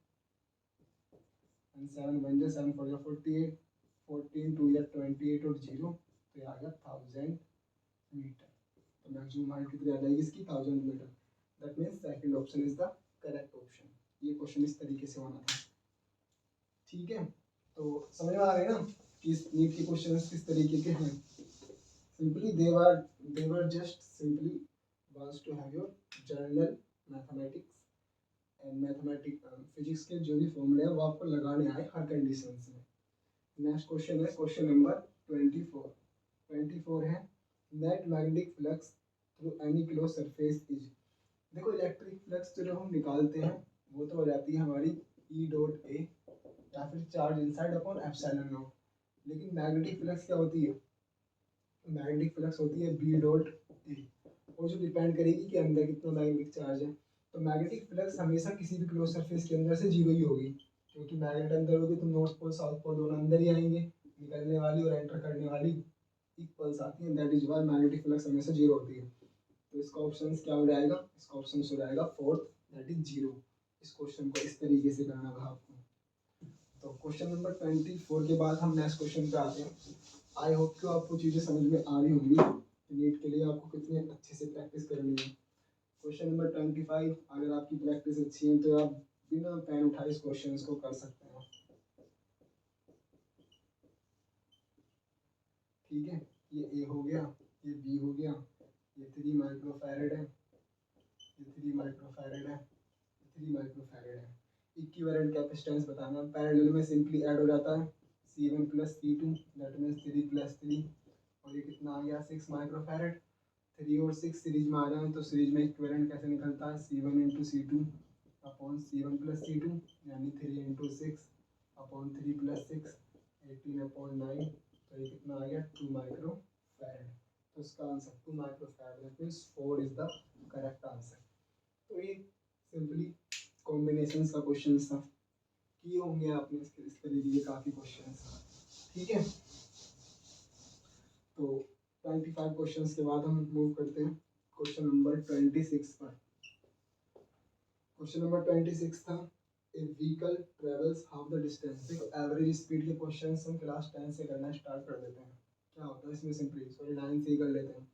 एंड 7 1 जो 7 4 जो 48, 14 2 या 28 और 0, तो ये आ गया 1000 मीटर। तो मैक्सिमम हाइट कितनी आ जाएगी इसकी 1000 metre. That means second option is the correct option. ये क्वेश्चन इस तरीके से होना था। ठीक है, तो समझ में आ रहा है ना कि इस नीट के क्वेश्चंस किस तरीके के हैं। Simply they were just simply wants to have your general mathematics and physics के जो भी फॉर्मूले हैं वो आपको लगाने आए हर कंडीशंस में। नेक्स्ट क्वेश्चन है क्वेश्चन नंबर 24 है net magnetic flux through any close surface is. देखो इलेक्ट्रिक फ्लक्स जो हम निकालते हैं वो तो हो जाती है हमारी E.A या फिर charge inside upon epsilon not. लेकिन मैग्नेटिक फ्लक्स क्या होती है, मैग्नेटिक फ्लक्स होती है B.A, और जो डिपेंड करेगी कि अंदर कितना मैग्नेटिक चार्ज है। तो मैग्नेटिक फ्लक्स हमेशा किसी भी क्लोज सरफेस के अंदर से 0 ही होगी, क्योंकि मैग्नेट अंदर होगी तो नॉर्थ पोल साउथ पोल दोनों अंदर ही आएंगे, निकलने वाली और एंटर करने वाली इक्वल्स आती हैं, that is why magnetic flux हमेशा जीरो होती है। तो इसका ऑप्शन क्या हो जाएगा, इसका ऑप्शन हो जाएगा फोर्थ, दैट इज जीरो। इस क्वेश्चन को इस तरीके से करना था आपको। तो क्वेश्चन नंबर 24 के बाद हम नेक्स्ट क्वेश्चन पे आते हैं। आई होप कि आपको चीज़ें समझ में आ रही होंगी, नीट के लिए आपको कितने अच्छे से प्रैक्टिस करनी है। क्वेश्चन नंबर 25, अगर आपकी प्रैक्टिस अच्छी है तो आप बिना पेन उठाए इस क्वेश्चन को कर सकते हैं। ठीक है, ये ए हो गया, ये बी हो गया, ये 3 माइक्रोफैरेड है, ये 3 माइक्रोफैरेड है, ये 3 माइक्रोफैरेड है। इक्विवेलेंट कैपेसिटेंस बताना, पैरेलल में सिंपली ऐड हो जाता है C1 plus C2, that means 3 plus 3, और ये कितना आ गया 6 माइक्रोफैरेड। 3 और 6 सीरीज में आ जाए तो सीरीज में इक्विवेलेंट कैसे निकलता है, C1 into C2 upon C1 plus C2, यानी 3 इंटू 6 अपॉन 3 प्लस 6, 18 अपॉन 9, तो ये कितना आ गया 2 माइक्रोफैरेड। तो इसका answer 2 microfarad, that means 4 is the correct answer. तो ये सिंपली कॉम्बिनेशन का क्वेश्चन था, किए होंगे आपने इस तरीके के काफ़ी क्वेश्चन। ठीक है, तो 25 क्वेश्चंस के बाद हम मूव करते हैं क्वेश्चन नंबर 26 पर। क्वेश्चन नंबर 26 था, a vehicle travels half the distance. देखो एवरेज स्पीड के क्वेश्चंस हम क्लास 10 से करना स्टार्ट कर देते हैं। क्या होता है इसमें, सिंपली सॉरी 9 से ही कर लेते हैं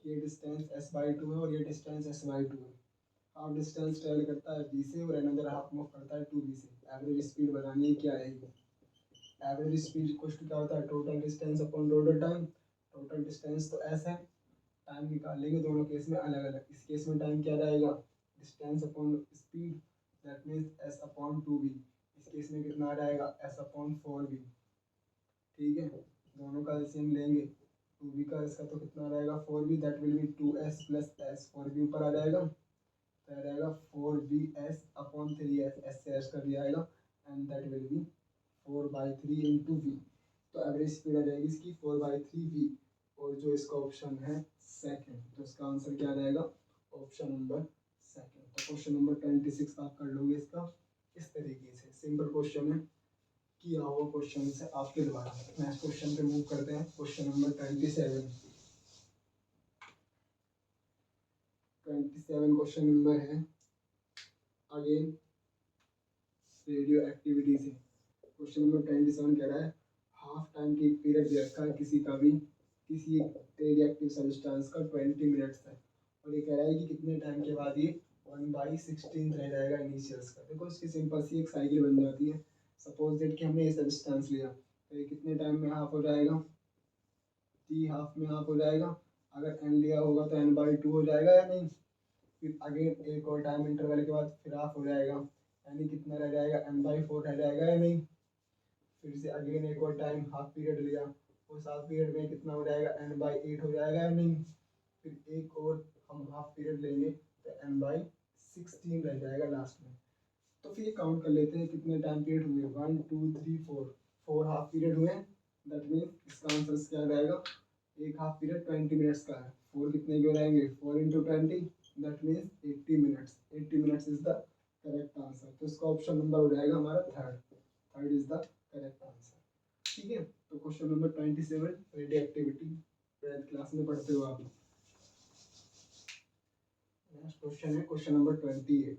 कि ये डिस्टेंस s/2 है और ये डिस्टेंस s/2 है। हाफ डिस्टेंस ट्रेवल करता है b से और अनदर हाफ मूव करता है 2b से। एवरेज स्पीड बतानी है क्या आएगी। एवरेज स्पीड इक्वल टू क्या होता है, total distance upon total time. Total distance तो s है, टाइम निकाल लेंगे दोनों केस में अलग अलग। इस केस में टाइम क्या रहेगा, distance upon speed, that means s upon 2b। इस केस में कितना आ जाएगा s अपॉन 4b। ठीक है, दोनों का एलसीएम लेंगे, 2b का इसका तो कितना रहेगा 4b, that will B 2s plus s, 4b ऊपर आ जाएगा तो रहेगा 4bs अपॉन 3s, s से s कर दिया जाएगा, and that will B 4/3 into v। तो एवरेज स्पीड आ जाएगी इसकी 4/3 v, और जो इसका ऑप्शन है सेकंड, तो इसका आंसर क्या आ जाएगा, ऑप्शन नंबर सेकंड। तो क्वेश्चन नंबर 26 आप कर लोगे इसका इस तरीके से। सिंपल क्वेश्चन है, किया हुआ क्वेश्चन से आपके द्वारा। नेक्स्ट क्वेश्चन पे मूव करते हैं, क्वेश्चन नंबर 27। 27 क्वेश्चन नंबर है अगेन रेडियो एक्टिविटी से। क्वेश्चन नंबर 27 कह रहा है, हाफ टाइम की पीरियड दे रखा है किसी का भी, किसी रेडियो एक्टिव सब्सटेंस का 20 मिनट्स है, और ये कह रहा है कि कितने टाइम के बाद ये 1/16 रह जाएगा इनिशियल्स का। देखो इसकी सिंपल सी एक साइकिल बन जाती है। सपोज दैट कि हमने ये सब्सटेंस लिया, तो ये कितने टाइम में हाफ हो जाएगा, t हाफ में हाफ हो जाएगा। अगर n लिया होगा तो n/2 हो जाएगा या नहीं। फिर अगेन एक और टाइम इंटरवल के बाद फिर हाफ हो जाएगा, यानी कितना रह जाएगा n/4 रह जाएगा या नहीं। फिर से अगेन एक और टाइम हाफ पीरियड लिया, उस हाफ पीरियड में कितना हो जाएगा n/8 हो जाएगा या नहीं। फिर एक और हम हाफ पीरियड लेंगे तो n/16 रह जाएगा लास्ट में। तो फिर काउंट कर लेते हैं कितने टाइम पीरियड हुए, 1 2 3 4, 4 हाफ पीरियड हुए। दैट मीन्स इसका आंसर क्या रहेगा, एक हाफ पीरियड 20 मिनट्स का है, 4 कितने के हो जाएंगे 4 into 20, that means 80 minutes. 80 minutes is the correct answer. तो इसका ऑप्शन नंबर हो जाएगा हमारा third is the correct answer. ठीक है, तो question number 27 radio activity 12th class में पढ़ते हो आप। नेक्स्ट क्वेश्चन है क्वेश्चन नंबर 28।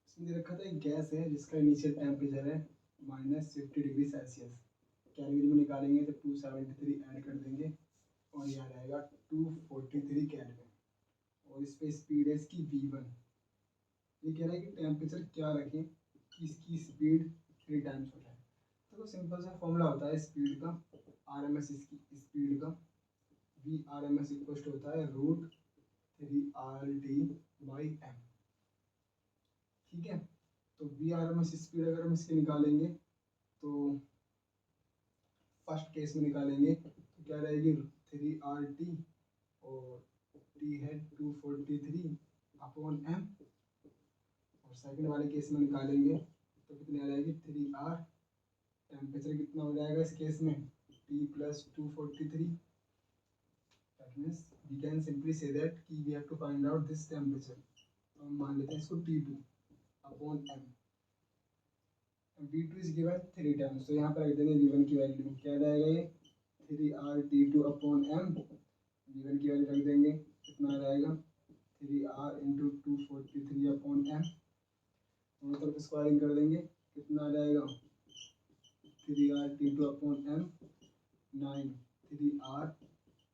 इसमें रखा था एक गैस है जिसका इनिशियल टेम्परेचर है -50 डिग्री सेल्सियस। कैलविन में निकालेंगे तो 273 ऐड कर देंगे और यह रहेगा 243 कैलविन, और इस पे स्पीड है इसकी v1। ये कह रहा है कि टेम्परेचर क्या रखें कि इसकी स्पीड 3 टाइम्स हो जाए। तो सिंपल सा फॉर्मूला होता है स्पीड का, RMS इसकी स्पीड का, VRMS इक्वल होता है √3RT/m। ठीक है, तो VRMS स्पीड अगर हम इसके निकालेंगे तो फर्स्ट केस में निकालेंगे तो क्या रहेगी 3RT और T है 243/m, और सेकंड वाले केस में निकालेंगे तो कितनी आ जाएगी 3R। टेम्परेचर कितना हो जाएगा इस केस में T + 243, that means we can simply say that कि we have to find out this temperature. तो हम मान लेते हैं इसको T2/m। V2 is given 3 times, तो यहाँ पर रख देंगे V1 की वैल्यू क्या जाएगा, ये 3r/t2/m, v1 की वैल्यू रख देंगे, कितना आ जाएगा 3r इंटू 243/m, दोनों तरफ स्क्वायरिंग कर देंगे, कितना आ जाएगा 3r/t2/m 9, 3r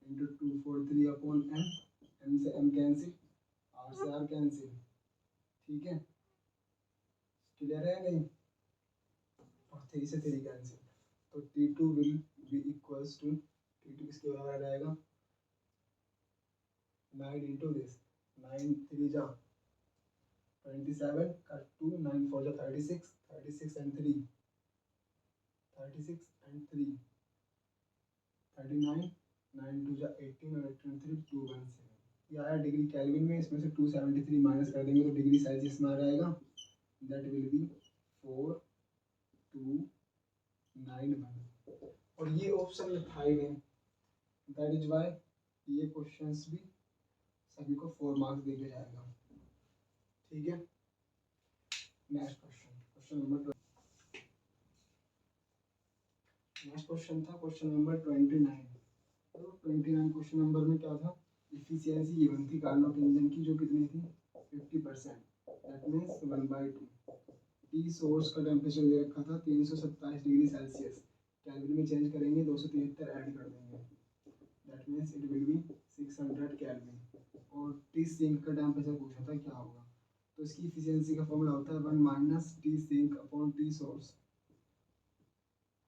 into 243/m, m से m कैंसिल, r से r कैंसिल, ठीक है, क्लियर है नहीं, और 3 से 3 कैंसिल, तो T2 will be equals to, T2 किसके बराबर आ जाएगा 9 इंटू दिस, 9 3 जा 27 का 2, 9 4 जा 36, 36 एंड 3 39, 9 2 जा 18 और 18 3 217, ये आया डिग्री केल्विन में, इसमें से 273 माइनस कर देंगे तो डिग्री सेल्सियस में आ जाएगा, दैट विल बी 4291, और ये ऑप्शन में था ही नहीं, दैट इज वाई ये क्वेश्चंस भी सभी को 4 मार्क्स देके जाएगा, ठीक है। Next question number, next question था क्वेश्चन नंबर 29, तो 29 क्वेश्चन नंबर में क्या था, इफिशियंसी ये बनती कार्नोट इंजन की जो कितनी थी 50%, दैट मींस 1/2, टी सोर्स का टेम्परेचर दे रखा था 327 डिग्री सेल्सियस, केल्विन में चेंज करेंगे 273 ऐड कर देंगे, that means it will be 600 kelvin, और टी सिंक का टेम्परेचर पूछा था क्या होगा, तो इसकी इफिशियंसी का फॉर्मूला होता है 1 minus T sink upon T source,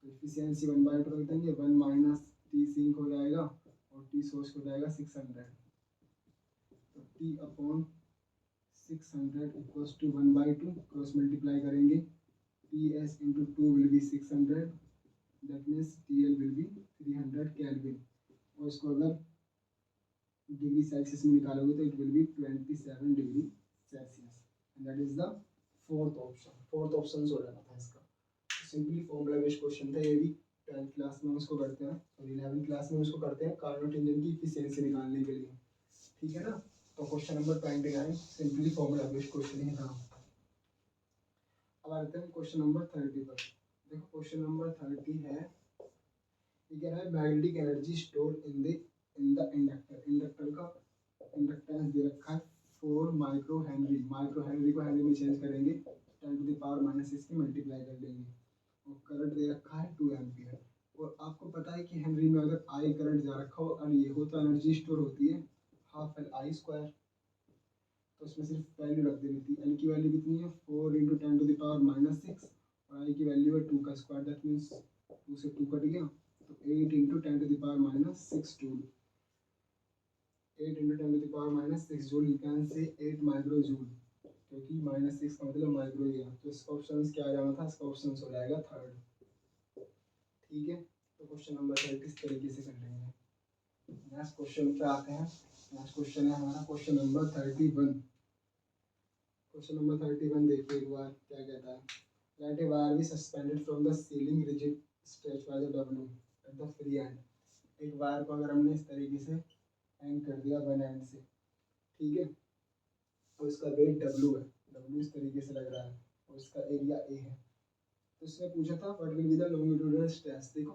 तो इफिशियंसी 1/2 रख देंगे, 1 माइनस टी सिंक हो जाएगा और टी सोर्स हो जाएगा 600, तो T upon 600 equals to 1/2, cross multiply करेंगे, T S into 2 will be 600, that means T L will be 300 kelvin, और इसको अगर डिग्री सेल्सियस में निकालोगे तो it will be 27 degree Celsius, and that is the fourth option हो जाना था इसका, सिंपली फॉर्मूला बेस्ड क्वेश्चन था ये भी, 10th क्लास में उसको करते हैं और 11th क्लास में उसको करते हैं कार्नोट इंजन की इफिशियंसी निकालने के लिए, ठीक है ना। तो question number 29 simply formula based question ही था। अब आते हैं क्वेश्चन नंबर 30 पर, देखो क्वेश्चन नंबर 30 है, ये कह रहा है magnetic energy store in the inductor, inductor का इंडक्टेंस दे रखा है 4 माइक्रो हेनरी, माइक्रो हेनरी को हेनरी में चेंज करेंगे 10⁻⁻6 की मल्टीप्लाई कर देंगे, और करंट दे रखा है 2 एम्पियर, और आपको पता है कि हेनरी में अगर आई करंट जा रखा हो और ये हो तो एनर्जी स्टोर होती है हाफ एल आई स्क्वायर, तो उसमें सिर्फ वैल्यू रख देनी थी, एल की वैल्यू कितनी है 4 × 10⁻⁻6 और आई की वैल्यू है 2 का स्क्वायर, दैट मीन्स 2 से 2 कट गया, तो 8 × 10⁻⁻6 joule, 8 × 10⁻⁻6 joule, you can say 8 micro joule, क्योंकि -6 का मतलब माइक्रो ही है, तो इसका ऑप्शन क्या आ जाना था, इसका ऑप्शन हो जाएगा थर्ड, ठीक है। तो क्वेश्चन नंबर 30 इस तरीके से कर लेंगे। नेक्स्ट क्वेश्चन पे आते हैं, नेक्स्ट क्वेश्चन है हमारा क्वेश्चन नंबर 31, क्वेश्चन नंबर 31 देखिए एक बार क्या कहता है, let a wire be suspended from the ceiling rigid stretch by the W at the free end, एक वायर को अगर हमने इस तरीके से हैंग कर दिया वन एंड से, ठीक है, तो इसका वेट डब्ल्यू है, डब्ल्यू इस तरीके से लग रहा है और इसका एरिया ए है, तो इसने पूछा था what will be the longitudinal stress, देखो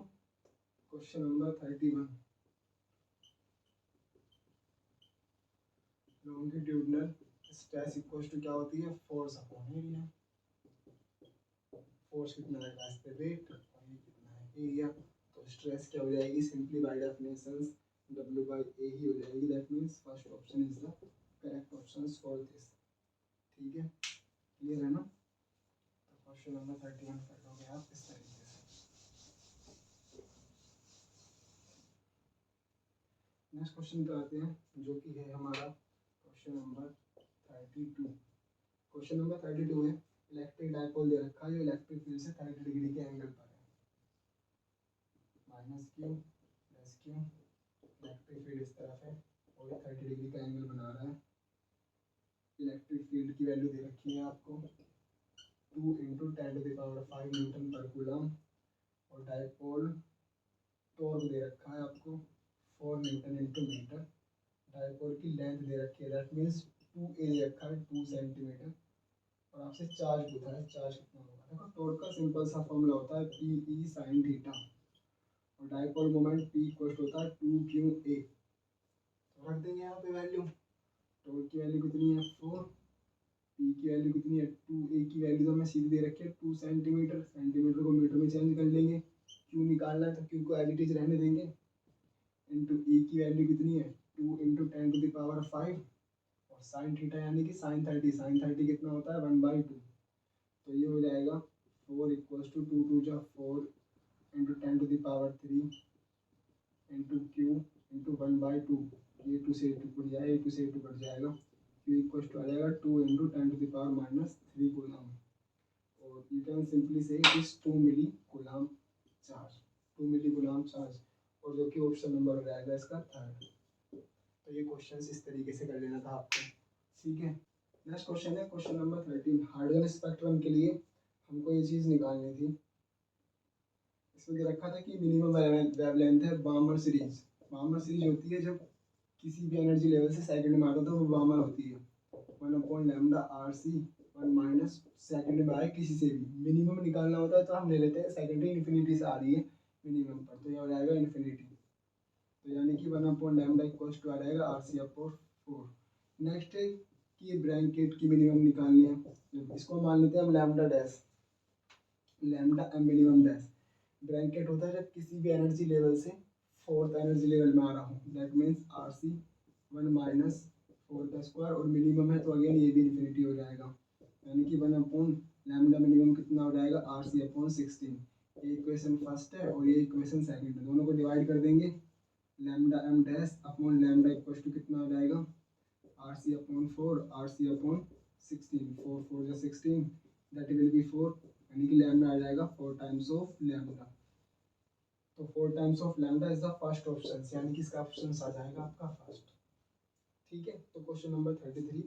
question number 31, longitudinal stress equals to क्या होती है, फोर्स अपॉन एरिया, फोर्स कितना है इस पे वेट, और ये कितना है एरिया, तो स्ट्रेस क्या हो जाएगी simply by definition W by A ही हो जाएगी, that means first option is the correct option for this, ठीक है, क्लियर है ना। तो क्वेश्चन नंबर 31 कर दोगे आप इस तरीके से। नेक्स्ट क्वेश्चन पे आते हैं जो कि है हमारा क्वेश्चन नंबर 32, क्वेश्चन नंबर 32 है, इलेक्ट्रिक डायपोल दे रखा है जो इलेक्ट्रिक फील्ड से 30 डिग्री के एंगल पर है, -q +q, इलेक्ट्रिक फील्ड इस तरफ है और ये 30 डिग्री का एंगल बना रहा है, इलेक्ट्रिक फील्ड की वैल्यू दे रखी है आपको 2 × 10⁵ न्यूटन पर कूलम, और डायपोल टॉर्क दे रखा है आपको 4 न्यूटन × मीटर, डायपोल की लेंथ दे रखी है दैट मीन्स 2a दे रखा है 2 सेंटीमीटर, और आपसे चार्ज पूछा है, चार्ज कितना होगा, देखो टॉर्क का सिंपल सा फॉर्मूला होता है Pe sin थीटा, और डाइपोल मोमेंट P इक्वल होता है 2qa। तो रख देंगे यहाँ पे वैल्यू। टोर की वैल्यू कितनी है 4, P की वैल्यू कितनी है 2a की वैल्यू तो हमें सीधी दे रखी है 2 सेंटीमीटर, सेंटीमीटर को मीटर में चेंज कर लेंगे। Q निकालना है तो Q को एज इट इज रहने देंगे। इंटू E की वैल्यू कितनी है 2 इंटू 10⁵ और साइन थीटा यानी कि साइन 30 कितना होता है 1/2। तो ये हो जाएगा 4 इक्वल्स टू 2 2 जा 4 इंटू 10⁵ इंटू Q इंटू 1/2। ये 2 से 2 कट जाएगा, 2 से 2 कट जाएगा। Q इक्वल्स टू आ जाएगा 2 इंटू 10⁻³ कूलम। और you can simply say it is 2 milli coulomb charge, 2 milli coulomb charge. और जो कि ऑप्शन नंबर हो जाएगा इसका थर्ड। तो ये क्वेश्चन इस तरीके से कर लेना था आपको, ठीक है। नेक्स्ट क्वेश्चन है क्वेश्चन नंबर 13। हाइड्रोजन स्पेक्ट्रम के लिए हमको ये चीज़ निकालनी थी। इसमें दे रखा था कि मिनिमम वेवलेंथ है बामर सीरीज। बामर सीरीज होती है जब किसी भी एनर्जी लेवल से सेकंड में आता है तो वो बामर होती है 1/λRc 1 माइनस सेकंड में आए किसी से भी। मिनिमम निकालना होता है तो हम ले लेते हैं सेकेंडरी इन्फिनिटी से आ रही है मिनिमम पर, तो ये हो जाएगा इन्फिनिटी। तो यानी कि 1/λ इक्वल्स टू आ जाएगा RC/4। नेक्स्ट है कि ब्रैकेट की मिनिमम निकालनी है। इसको मान लेते हैं हम lambda dash, lambda m minimum dash. Bracket होता है जब किसी भी एनर्जी लेवल से फोर्थ एनर्जी लेवल में आ रहा हूँ, दैट मीन्स RC 1 माइनस 4 का स्क्वायर। और मिनिमम है तो अगेन ये भी इन्फिनिटी हो जाएगा, यानी कि 1/λ मिनिमम कितना हो जाएगा RC/16। ये इक्वेशन फर्स्ट है और ये इक्वेशन सेकंड है, दोनों को डिवाइड कर देंगे। Lambda m dash upon lambda equal to कितना हो जाएगा RC/4 RC/16। 4 4 जा 16 दैट विल बी 4, यानी कि लैम्डा आ जाएगा 4 टाइम्स ऑफ लैम्डा। तो 4 times of lambda is the first option, यानी कि इसका ऑप्शन आ जाएगा आपका फर्स्ट, ठीक है। तो question number 33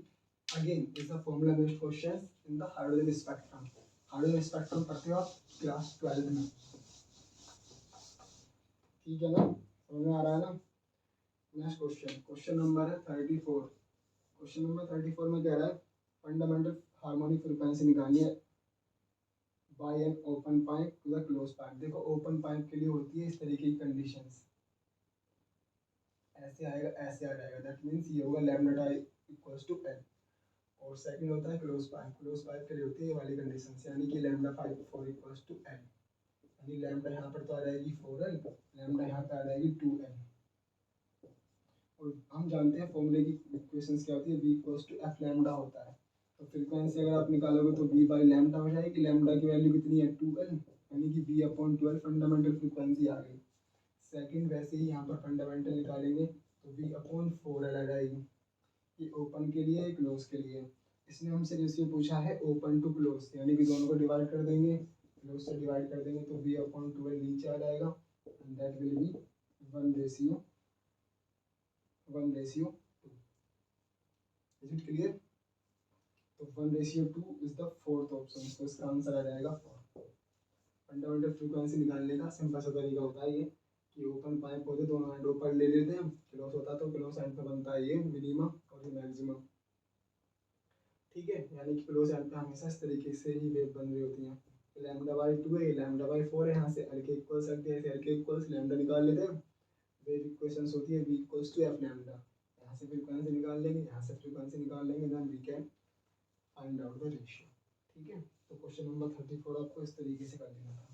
again is the formula based question in the hydrogen spectrum. Hydrogen spectrum पढ़ते हो आप क्लास 12 में, ठीक है ना, समझ में आ रहा है ना। नेक्स्ट क्वेश्चन, क्वेश्चन नंबर है 34। क्वेश्चन नंबर 34 में कह रहा है फंडामेंटल हार्मोनिक फ्रीक्वेंसी निकालनी है by n open pipe to the close pipe. देखो ओपन पाइप के लिए होती है इस तरीके की कंडीशंस, ऐसे आएगा ऐसे आ जाएगा, दैट मींस ये होगा लैम्डा इक्वल्स टू एन। और सेकंड होता है क्लोज पाइप, क्लोज पाइप के लिए होती है ये वाली कंडीशंस, यानी कि लैम्डा 4 इक्वल्स टू एन। यानी लैम्डा यहाँ पर तो आ जाएगी 4n, लैम्डा यहाँ पे आ जाएगी 2n। और हम जानते हैं फॉर्मूले की इक्वेशंस क्या होती है, v equals to f lambda होता है। तो फ्रीक्वेंसी अगर आप निकालोगे तो v बाई लैम्डा हो जाएगी। लैम्डा की वैल्यू कितनी है 2l, यानी कि v/12 फंडामेंटल फ्रीक्वेंसी आ गई। सेकंड वैसे ही यहाँ पर फंडामेंटल निकालेंगे तो v/4l आ जाएगी। ये ओपन के लिए क्लोज के लिए। इसने हमसे रेशियो पूछा है ओपन टू क्लोज, यानी कि दोनों को डिवाइड कर देंगे, क्लोज से डिवाइड कर देंगे तो v/12 नीचे आ जाएगा and that will B 1/2। Is it clear. तो 1/2 इज द फोर्थ ऑप्शन, तो इसका आंसर आ जाएगा 4। फंडामेंटल फ्रीक्वेंसी निकालने का सिंपल सा तरीका होता है ये कि ओपन पाइप होते दोनों एंड ऊपर ले लेते हैं, क्लोज होता तो क्लोज एंड पे बनता है ये मिनिमम और ये मैक्सिमम, ठीक है। यानी कि क्लोज एंड पे हमेशा इस तरीके से ही वेव बन रही होती हैं। λ/2 है, λ/4 है, यहाँ से l के इक्वल्स रख दिया, l के इक्वल्स लैम्डा निकाल लेते हैं। वेव इक्वेशंस होती है v equals to f lambda, यहाँ से फ्रीक्वेंसी निकाल लेंगे, यहाँ से फ्रीक्वेंसी निकाल लेंगे, then we can find out the ratio, ठीक है। तो क्वेश्चन नंबर 34 आपको इस तरीके से कर लेना था।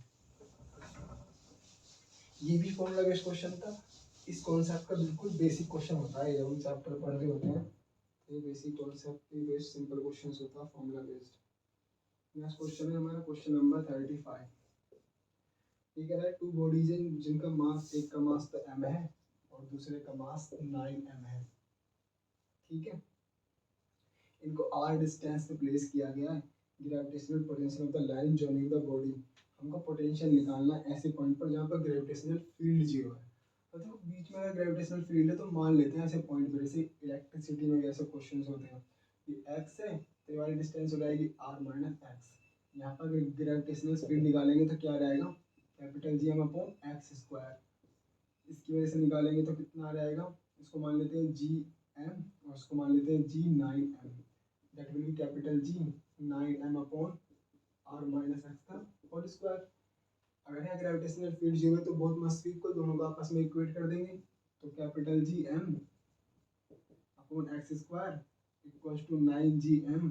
ये भी फॉर्मूला बेस्ड क्वेश्चन था। इस कॉन्सेप्ट का बिल्कुल बेसिक क्वेश्चन होता है, जब हम चैप्टर पढ़ रहे होते हैं ये बेसिक कॉन्सेप्ट पे बेस्ड सिंपल क्वेश्चंस होता है फॉर्मूला बेस्ड। नेक्स्ट क्वेश्चन है हमारा क्वेश्चन नंबर 35। ये कह रहा है टू बॉडीज हैं जिनका मास, एक का मास तो m है और दूसरे का मास 9m है, ठीक है। इनको r डिस्टेंस पे प्लेस किया गया है। Gravitational potential of the line joining the body. हमको पोटेंशियल निकालना है ऐसे पॉइंट पर जहाँ पर ग्रेविटेशनल फील्ड जीरो है। तो देखो बीच में अगर ग्रेविटेशनल फील्ड है तो मान लेते हैं ऐसे पॉइंट पर, जैसे इलेक्ट्रिसिटी में ऐसे क्वेश्चंस होते हैं कि x है तो ये वाली डिस्टेंस हो जाएगी r माइनस x। यहाँ पर ग्रेविटेशनल फील्ड निकालेंगे तो क्या आ जाएगा कैपिटल Gm/x²। इसकी वजह से निकालेंगे तो कितना आ जाएगा, इसको मान लेते हैं Gm और इसको मान लेते हैं G9m, that will B capital G 9m/r minus x का होल स्क्वायर। अगर यहाँ ग्रेविटेशनल फील्ड 0 है तो बहुत मस्त इक्वल, दोनों को आपस में इक्वेट कर देंगे। तो capital G M upon x square equals to 9 G M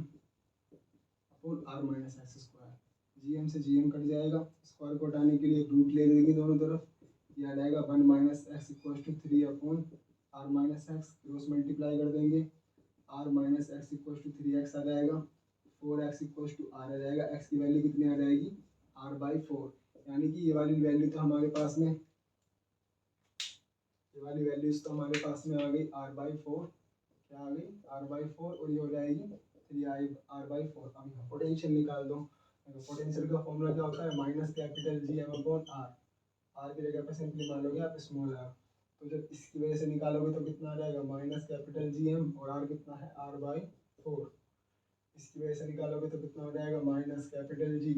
upon R minus x square. G M से जी एम कट जाएगा, स्क्वायर को हटाने के लिए रूट ले लेंगे दोनों तरफ, ये आ जाएगा 1 minus x equals to 3 upon R minus x, cross multiply कर देंगे, R minus x equals to 3x आ जाएगा, 4x इक्वल्स टू आर आ जाएगा। x की वैल्यू कितनी आ जाएगी, r/4, यानी कि ये वाली वैल्यू तो हमारे पास में, ये वाली वैल्यूज तो हमारे पास में आ गई r/4, क्या आ गई r/4, और ये हो जाएगी 3r/4। अब यहाँ पोटेंशियल निकाल दो, तो पोटेंशियल का फॉर्मूला क्या होता है, minus capital G M upon R, R की जगह पे सिंपली मान लोगे आप स्मॉल आर। तो जब इसकी वजह से निकालोगे तो कितना आ जाएगा, माइनस कैपिटल जी एम, और आर कितना है r/4। इसकी वजह से निकालोगे तो कितना हो जाएगा, माइनस कैपिटल जी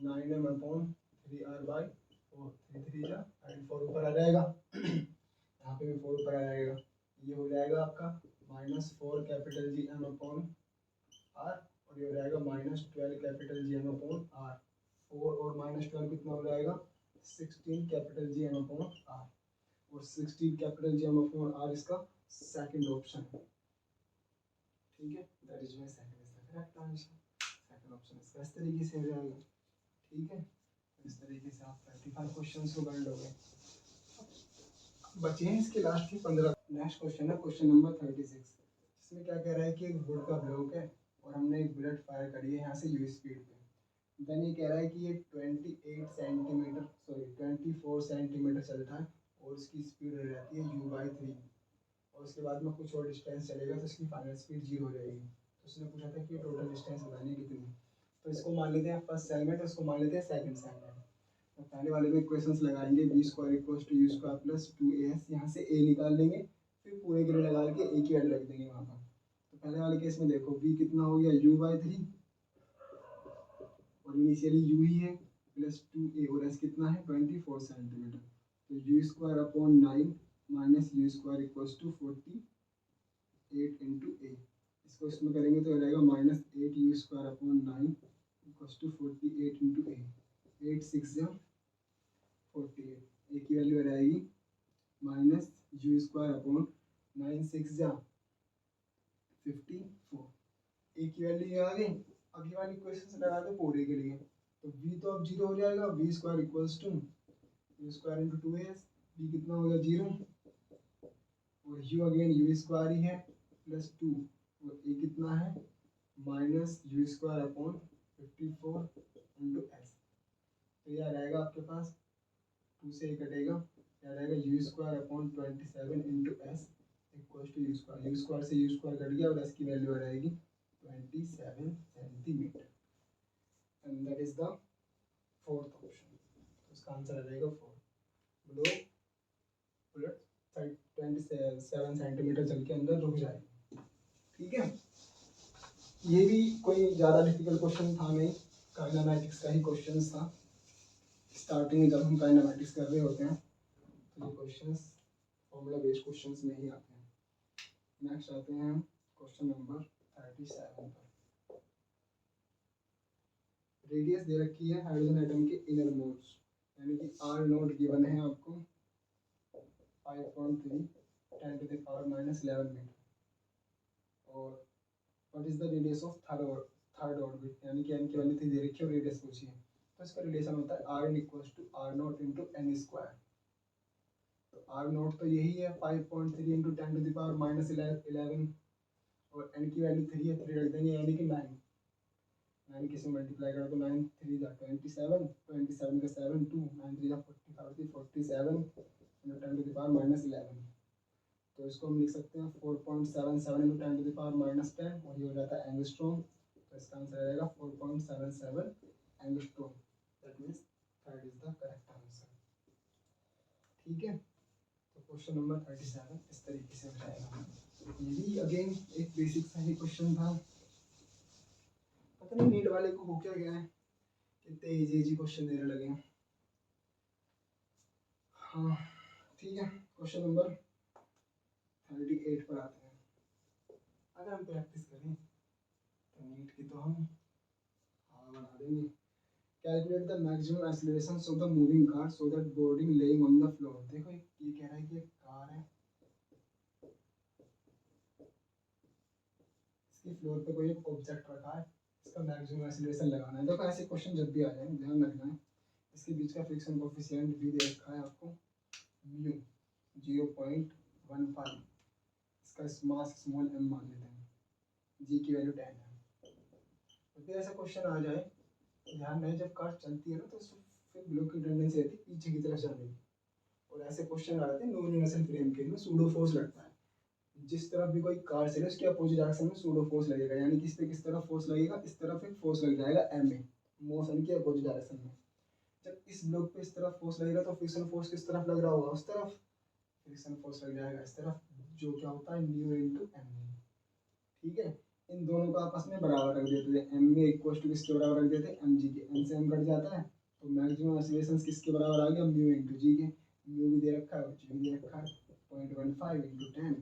9m अपॉन 3r/4, 3 3 जा एंड 4 ऊपर आ जाएगा यहाँ पे भी 4 ऊपर आ जाएगा, ये हो जाएगा आपका -4 capital G M upon R, और ये हो जाएगा -12 capital G M upon R. 4 और -12 कितना हो जाएगा, 16 capital G M upon R, और 16 capital G M upon R इसका सेकंड ऑप्शन है। ठीक है, that is my second is the correct answer. Second option इसका इस तरीके से हो जाएगा। ठीक है, इस तरीके से आप 35 क्वेश्चंस को कर लोगे। बचे हैं इसके लास्ट के 15। नेक्स्ट क्वेश्चन है क्वेश्चन नंबर 36। इसमें क्या कह रहा है कि एक वुड का ब्लॉक है और हमने एक बुलेट फायर करी है यहाँ से यू स्पीड पे। देन ये कह रहा है कि ये 24 सेंटीमीटर चलता है और उसकी स्पीड रह जाती है u/3, और उसके बाद में कुछ और डिस्टेंस चलेगा तो इसकी फाइनल स्पीड 0 हो जाएगी। तो उसने पूछा था कि टोटल डिस्टेंस बतानी कितनी। तो इसको मान लेते हैं फर्स्ट सेगमेंट, उसको मान लेते हैं सेकंड सेगमेंट। तो पहले वाले में इक्वेशंस लगाएंगे, v² equals to u² plus 2as, यहाँ से a निकाल लेंगे, फिर पूरे के लिए लगा के a की वैल्यू रख देंगे वहाँ पर। तो पहले वाले केस में देखो v कितना हो गया u/3, और इनिशियली u ही है, प्लस 2a, और s कितना है 24 सेंटीमीटर। तो u² upon 9 minus u² equals to 48 into a। इसको इसमें करेंगे तो हो जाएगा -8 u² upon 9 equals to 48 into a। 8 6 या 48, a की वैल्यू आ जाएगी माइनस u² अपॉन 9 6 जा 54, a की वैल्यू आ गई। अब ये वाली इक्वेशन लगा दो पूरे के लिए, तो v तो अब 0 हो जाएगा, v² equals to u² into 2as, v कितना हो गया 0, और u अगेन u² ही है प्लस 2, और a कितना है minus u² upon 54 into s। तो ये आ जाएगा आपके पास 2 से a कटेगा, क्या रहेगा u² upon 27 into s equals to u² से u² कट गया और s की वैल्यू आ जाएगी 27 centimetre, and that is the fourth option. तो इसका आंसर आ जाएगा 4। बुलेट 27 सेंटीमीटर चल के अंदर रुक जाएगी। ठीक है, ये भी कोई ज़्यादा डिफिकल्ट क्वेश्चन था नहीं, काइनेमैटिक्स का ही क्वेश्चन था। स्टार्टिंग में जब हम काइनेमैटिक्स कर रहे होते हैं तो ये क्वेश्चंस फॉर्मूला बेस्ड क्वेश्चंस में ही आते हैं। नेक्स्ट आते हैं हम क्वेश्चन नंबर 37 पर। रेडियस दे रखी है हाइड्रोजन एटम के इनर मोड्स, यानी कि r नोट गिवन है आपको 5.3 10 टू द पावर -11 मीटर, और what is the radius of third orbit, यानी कि n की वैल्यू थी दे रखी है और रेडियस पूछी है। तो इसका रिलेशन होता है r equals to r naught into n square. तो r नॉट तो यही है 5.3 इंटू 10 टू द पावर -11, और n की वैल्यू 3 है, 3 रख देंगे, यानी कि 9। 9 किसी मल्टीप्लाई कर दो, 9 3 जा 27, 27 का 7 2, 9 3 जा 40, 47 इंटू 10 टू द पावर -11। तो इसको हम लिख सकते हैं 4.77 इंटू 10 टू द पावर -10, और ये हो जाता है एंगस्ट्रॉम। तो इसका आंसर आ जाएगा 4.77 angstrom. That means that is the correct answer. ठीक है, तो क्वेश्चन नंबर 37 इस तरीके से हो जाएगा। ये भी अगेन एक बेसिक सा ही क्वेश्चन था, पता नहीं नीट वाले को हो क्या गया है, कितने इजी क्वेश्चन देने लगे हैं। हाँ ठीक है, क्वेश्चन नंबर 38 पर आते हैं। अगर हम प्रैक्टिस करें तो नीट की तो हम हाँ बना देंगे। Calculate the maximum acceleration of the moving car so that boarding laying on the floor. देखो ये कह रहा है कि एक कार है, इसकी फ्लोर पे कोई एक ऑब्जेक्ट रखा है, इसका मैक्सिमम एक्सीलरेशन लगाना है। देखो ऐसे क्वेश्चन जब भी आ जाए ध्यान रखना है, इसके बीच का फ्रिक्शन कोफिशिएंट भी दे रखा है आपको म्यू 0.15, इसका मास स्मॉल m मान लेते हैं, जी की वैल्यू 10 है। तो फिर ऐसा क्वेश्चन आ जाए, ध्यान रहे जब कार चलती है ना तो फिर ब्लॉक की टेंडेंसी रहती है पीछे की तरफ जाने की, और ऐसे क्वेश्चन आते हैं नॉन यूनिवर्सल फ्रेम के में सूडो फोर्स लगता है, जिस तरफ भी कोई कार चले उसके अपोजिट डायरेक्शन में सूडो फोर्स लगेगा, यानी कि इस पे किस तरफ फोर्स लगेगा, इस तरफ एक फोर्स लग जाएगा m में, मोशन के अपोजिट डायरेक्शन में। जब इस ब्लॉक पे इस तरफ फोर्स लगेगा तो फ्रिक्शन फोर्स किस तरफ लग रहा होगा, उस तरफ, फ्रिक्शन फोर्स लग जाएगा इस तरफ, जो क्या होता है न्यू इनटू m। ठीक है, इन दोनों को आपस में बराबर रख देते थे, m में इक्वल टू किसके बराबर रख देते हैं mg के, m से m कट जाता है तो मैक्सिमम एक्सीलरेशन किसके बराबर आ गया म्यू इनटू जी के, म्यू भी दे रखा है और जी भी दे रखा है 0.15 into 10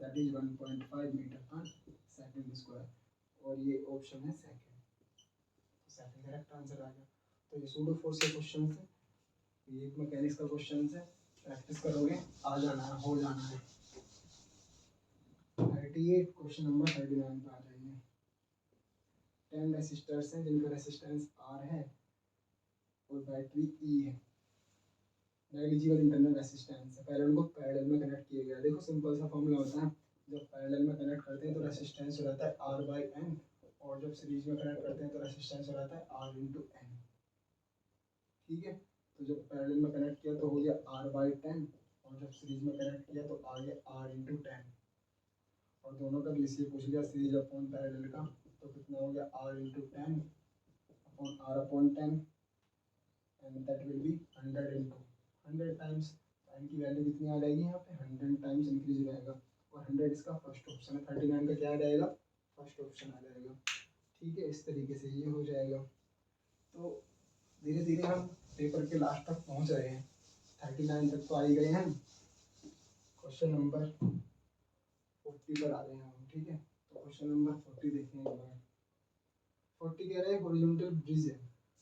that is 1.5 metre per second square, और ये ऑप्शन है सेकंड, तो सेकंड करेक्ट आंसर आ गया। तो ये सूडो फोर्स के क्वेश्चन है, ये एक मैकेनिक्स का क्वेश्चन है, प्रैक्टिस करोगे आ जाना है, हो जाना है। 38 क्वेश्चन नंबर 39 पे आ जाइए। 10 रेसिस्टर्स हैं जिनका रेसिस्टेंस R है और बैटरी E है, नेग्लिजिबल इंटरनल रेसिस्टेंस है, पहले उनको पैरेलल में कनेक्ट किया गया। देखो सिंपल सा फॉर्मूला होता है, जब पैरेलल में कनेक्ट करते हैं तो रेसिस्टेंस हो जाता है R/N, और जब सीरीज में कनेक्ट करते हैं तो रेसिस्टेंस हो जाता है R/N। ठीक है, तो जब पैरेलल में कनेक्ट किया तो हो गया R/10, और जब सीरीज में कनेक्ट किया तो आ गया R/10, और दोनों का रेशियो पूछ लिया सीरीज अपॉन पैरेलल का, तो कितना हो गया R/10 upon R/10, and that will B 100 into 100 times, time की वैल्यू कितनी आ जाएगी यहाँ पे 100 टाइम्स इंक्रीज हो जाएगा, और 100 इसका फर्स्ट ऑप्शन है, 39 का क्या आ जाएगा फर्स्ट ऑप्शन आ जाएगा। ठीक है, इस तरीके से ये हो जाएगा। तो धीरे धीरे हम पेपर के लास्ट तक पहुँच रहे हैं, 39 तक तो आ ही गए हैं, क्वेश्चन नंबर 40 पर आ गए हैं हम। ठीक है, तो क्वेश्चन नंबर 40 देखें एक बार। 40 कह रहा है हॉरिजॉन्टल ब्रिज है,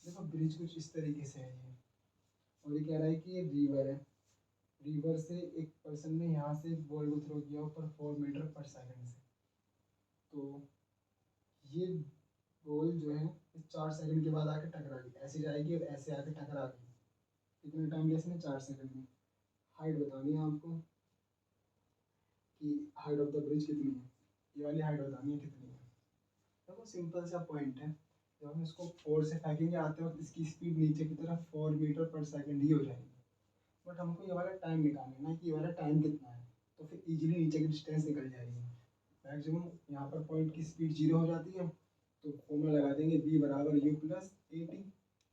देखो ब्रिज कुछ इस तरीके से है ये, और ये कह रहा है कि ये रिवर है, रिवर से एक पर्सन ने यहाँ से बॉल को थ्रो किया ऊपर 4 मीटर पर सेकंड से, तो ये बॉल जो है 4 सेकंड के बाद आके टकरा गई, ऐसे जाएगी और ऐसे आके टकरा गई, कितने टाइम लिया इसने 4 सेकंड में। हाइट बतानी है आपको कि हाइट ऑफ द ब्रिज कितनी है, ये वाली हाइट बतानी है कितनी है। देखो सिंपल सा पॉइंट है, जब हम इसको 4 से फेंकेंगे आते वक्त इसकी स्पीड नीचे की तरफ 4 मीटर पर सेकंड ही हो जाएगी, बट हमको ये वाला टाइम निकालना है कि ये वाला टाइम कितना है, तो फिर इजीली नीचे की डिस्टेंस निकल जाएगी। मैक्सिमम यहाँ पर पॉइंट की स्पीड 0 हो जाती है, तो फॉर्मूला लगा देंगे b बराबर u प्लस at,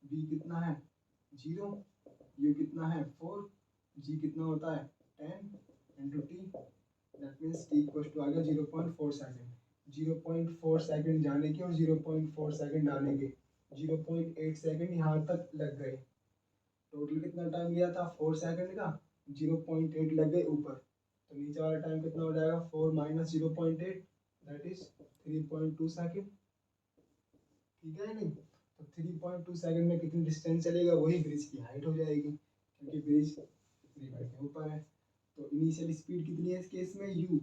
b कितना है 0, u कितना है 4, g कितना होता है 10 into T, that means t equal to आ गया 0.4 सेकेंड। 0.4 सेकेंड जाने के और 0.4 सेकेंड आने के 0.8 सेकेंड यहाँ तक लग गए, टोटल कितना टाइम लिया था 4 सेकंड का, 0.8 लग गए ऊपर, तो नीचे वाला टाइम कितना हो जाएगा 4 माइनस 0.8 दैट इज 3.2 सेकंड। ठीक है नहीं, तो 3.2 सेकंड में कितनी डिस्टेंस चलेगा, वही ब्रिज की हाइट हो जाएगी, क्योंकि ब्रिज रिवर के ऊपर है। तो इनिशियल स्पीड कितनी है इस केस में u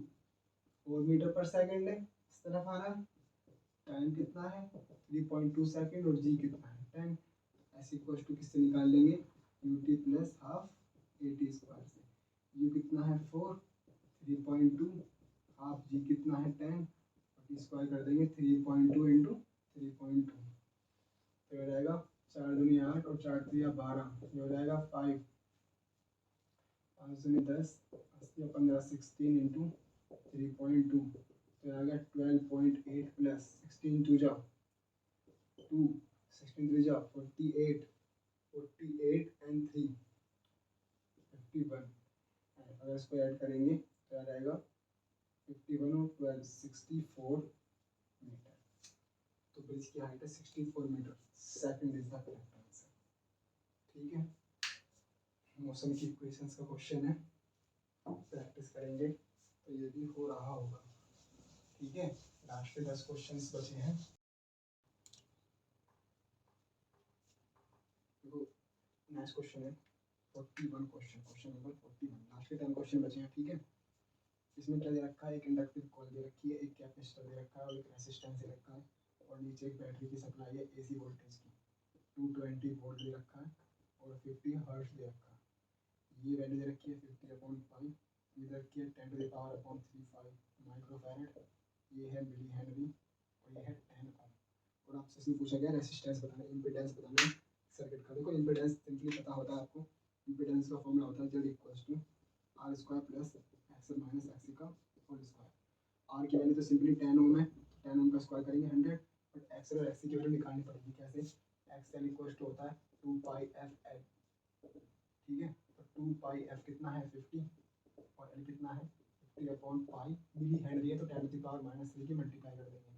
4 मीटर पर सेकंड है, इस तरफ आ रहा है, टाइम कितना है 3.2 सेकंड, और g कितना है 10, ऐसे इक्वल टू किससे निकाल लेंगे ut plus half at square से, u कितना है 4, 3.2 हाफ g कितना है 10, और स्क्वायर कर देंगे 3.2 इंटू 3.2, तो हो जाएगा 4 दूनी 8 और 4 3 12, ये हो जाएगा 5, 5 दूनी 10 80 15 16 इंटू 3.2, तो आ गया 12.8 प्लस 16 2 जा 2, 16 3 जा 48, 48 एंड 3 51, अगर इसको ऐड करेंगे तो आ जाएगा 51 और 12 64 मीटर, तो ब्रिज की हाइट है 64 metre, second is the correct answer. ठीक है, मोशन की इक्वेशंस का क्वेश्चन है, प्रैक्टिस करेंगे तो ये भी हो रहा होगा। ठीक है, लास्ट के 10 क्वेश्चंस बचे हैं। नेक्स्ट क्वेश्चन है 41 क्वेश्चन नंबर 41, लास्ट के 10 क्वेश्चन बचे हैं, ठीक है। इसमें क्या दे रखा है, एक इंडक्टिव कॉइल दे रखी है, एक कैपेसिटर दे रखा है और एक रेजिस्टेंस दे रखा है, और नीचे एक बैटरी की सप्लाई है एसी वोल्टेज की, 220 वोल्ट दे रखा है और 50 हर्ट्ज दे रखा है। ये वैल्यू दे रखी है 50/5, ये दे रखी है 10⁵ माइक्रोफैरड, ये है मिली हेनरी और ये है 10 ओम। और आपसे इसमें पूछा गया रेजिस्टेंस बताना, इम्पीडेंस बताना सर्किट का। देखो इम्पीडेंस सिंपली पता होता है आपको, इम्पीडेंस का फॉर्मूला होता है Z = R² plus XL minus XC का होल स्क्वायर। आर की वैल्यू तो सिंपली 10 ओम है, 10 ओम का स्क्वायर करेंगे 100, बट एक्सएल और एक्सी की वैल्यू निकालनी पड़ेगी। कैसे, एक्सएल इक्वल टू होता है 2πfl, ठीक है। तो 2πf कितना है 50 और एल कितना है 50/π, मिली हेनरी है तो 10⁻³ की मल्टीप्लाई कर देंगे,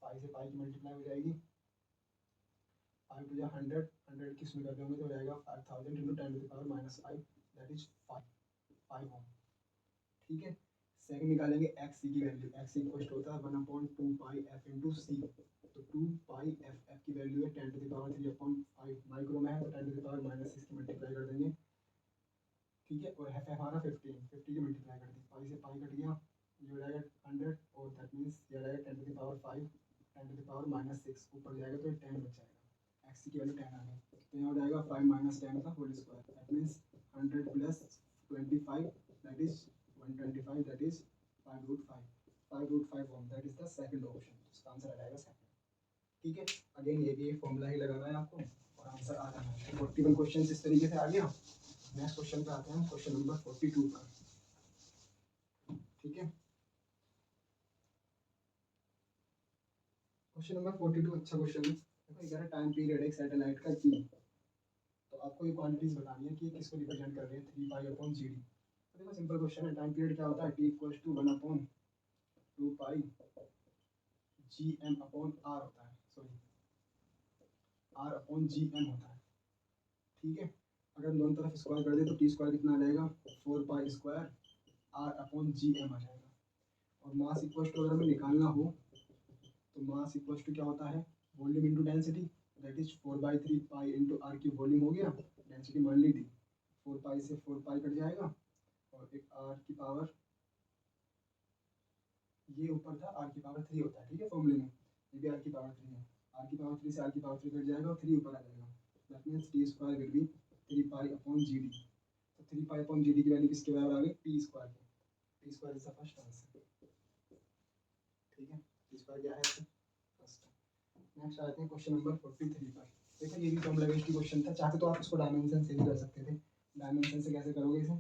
पाई से पाई की मल्टीप्लाई हो जाएगी, 5 टू 100, 100 की इसमें कर देंगे तो हो जाएगा 5000 × 10⁻⁵ दैट इज 5 ओम, ठीक है। सेकंड निकालेंगे एक्स की वैल्यू, एक्स इक्वल होता है 1/2πf × c, तो 2πf की वैल्यू है 10⁻³ माइक्रो में है तो 10⁻⁻6 की मल्टीप्लाई कर देंगे, ठीक है। और है हमारा 50 की मल्टीप्लाई कर दी, पाई से पाई कट गया, ये हो जाएगा 100 और दैट मीन्स ये आ जाएगा 10⁻⁵ 10⁻⁻6 ऊपर जाएगा तो 10 बच जाएगा, एक्स की वैल्यू 10 आ गई, तो यहाँ हो जाएगा 5 - 10 का whole square, that means 100 + 25 that is 125, that is 5√5 ohm, that is the second option. इसका आंसर आ जाएगा सेकंड, ठीक है। अगेन ये भी एक फॉर्मूला ही लगाना है आपको और आंसर आ जाना है। 41 क्वेश्चन इस तरीके से आ गया। नेक्स्ट क्वेश्चन पे आते हैं, क्वेश्चन नंबर 42 पर, ठीक है। क्वेश्चन नंबर 42 अच्छा क्वेश्चन है। देखो ये टाइम पीरियड एक सैटेलाइट का T, तो आपको ये क्वांटिटीज बतानी है कि किसको रिप्रेजेंट कर रहे हैं 3π/GD। तो देखो सिंपल क्वेश्चन है, टाइम पीरियड क्या होता है, T = 1/2π GM/R होता है, सॉरी R/GM होता है, ठीक है। अगर हम दोनों तरफ स्क्वायर कर दें तो T² कितना आ जाएगा 4π² R/GM आ जाएगा। और मास इक्वल टू अगर हमें निकालना हो तो मास इक्वल टू क्या होता है, volume into density, that is 4/3 pi into R की वॉल्यूम हो गया, डेंसिटी मान ली थी, 4π से 4π कट जाएगा और एक आर की पावर, ये ऊपर था आर की पावर 3 होता है, ठीक है, फॉर्मूले में ये भी आर की पावर 3 है, आर की पावर 3 से आर की पावर 3 कट जाएगा और 3 ऊपर आ जाएगा, that means T² will be 3π/GD। तो 3π/GD की वैल्यू किसके बराबर आ गई, T² की, T² is the first answer, ठीक है। T² क्या है फर्स्ट। नेक्स्ट आते हैं क्वेश्चन नंबर 43 पर। देखो ये भी फॉर्मूला बेस्ड क्वेश्चन था, चाहते तो आप इसको डायमेंशन से भी कर सकते थे। डायमेंशन से कैसे करोगे इसे,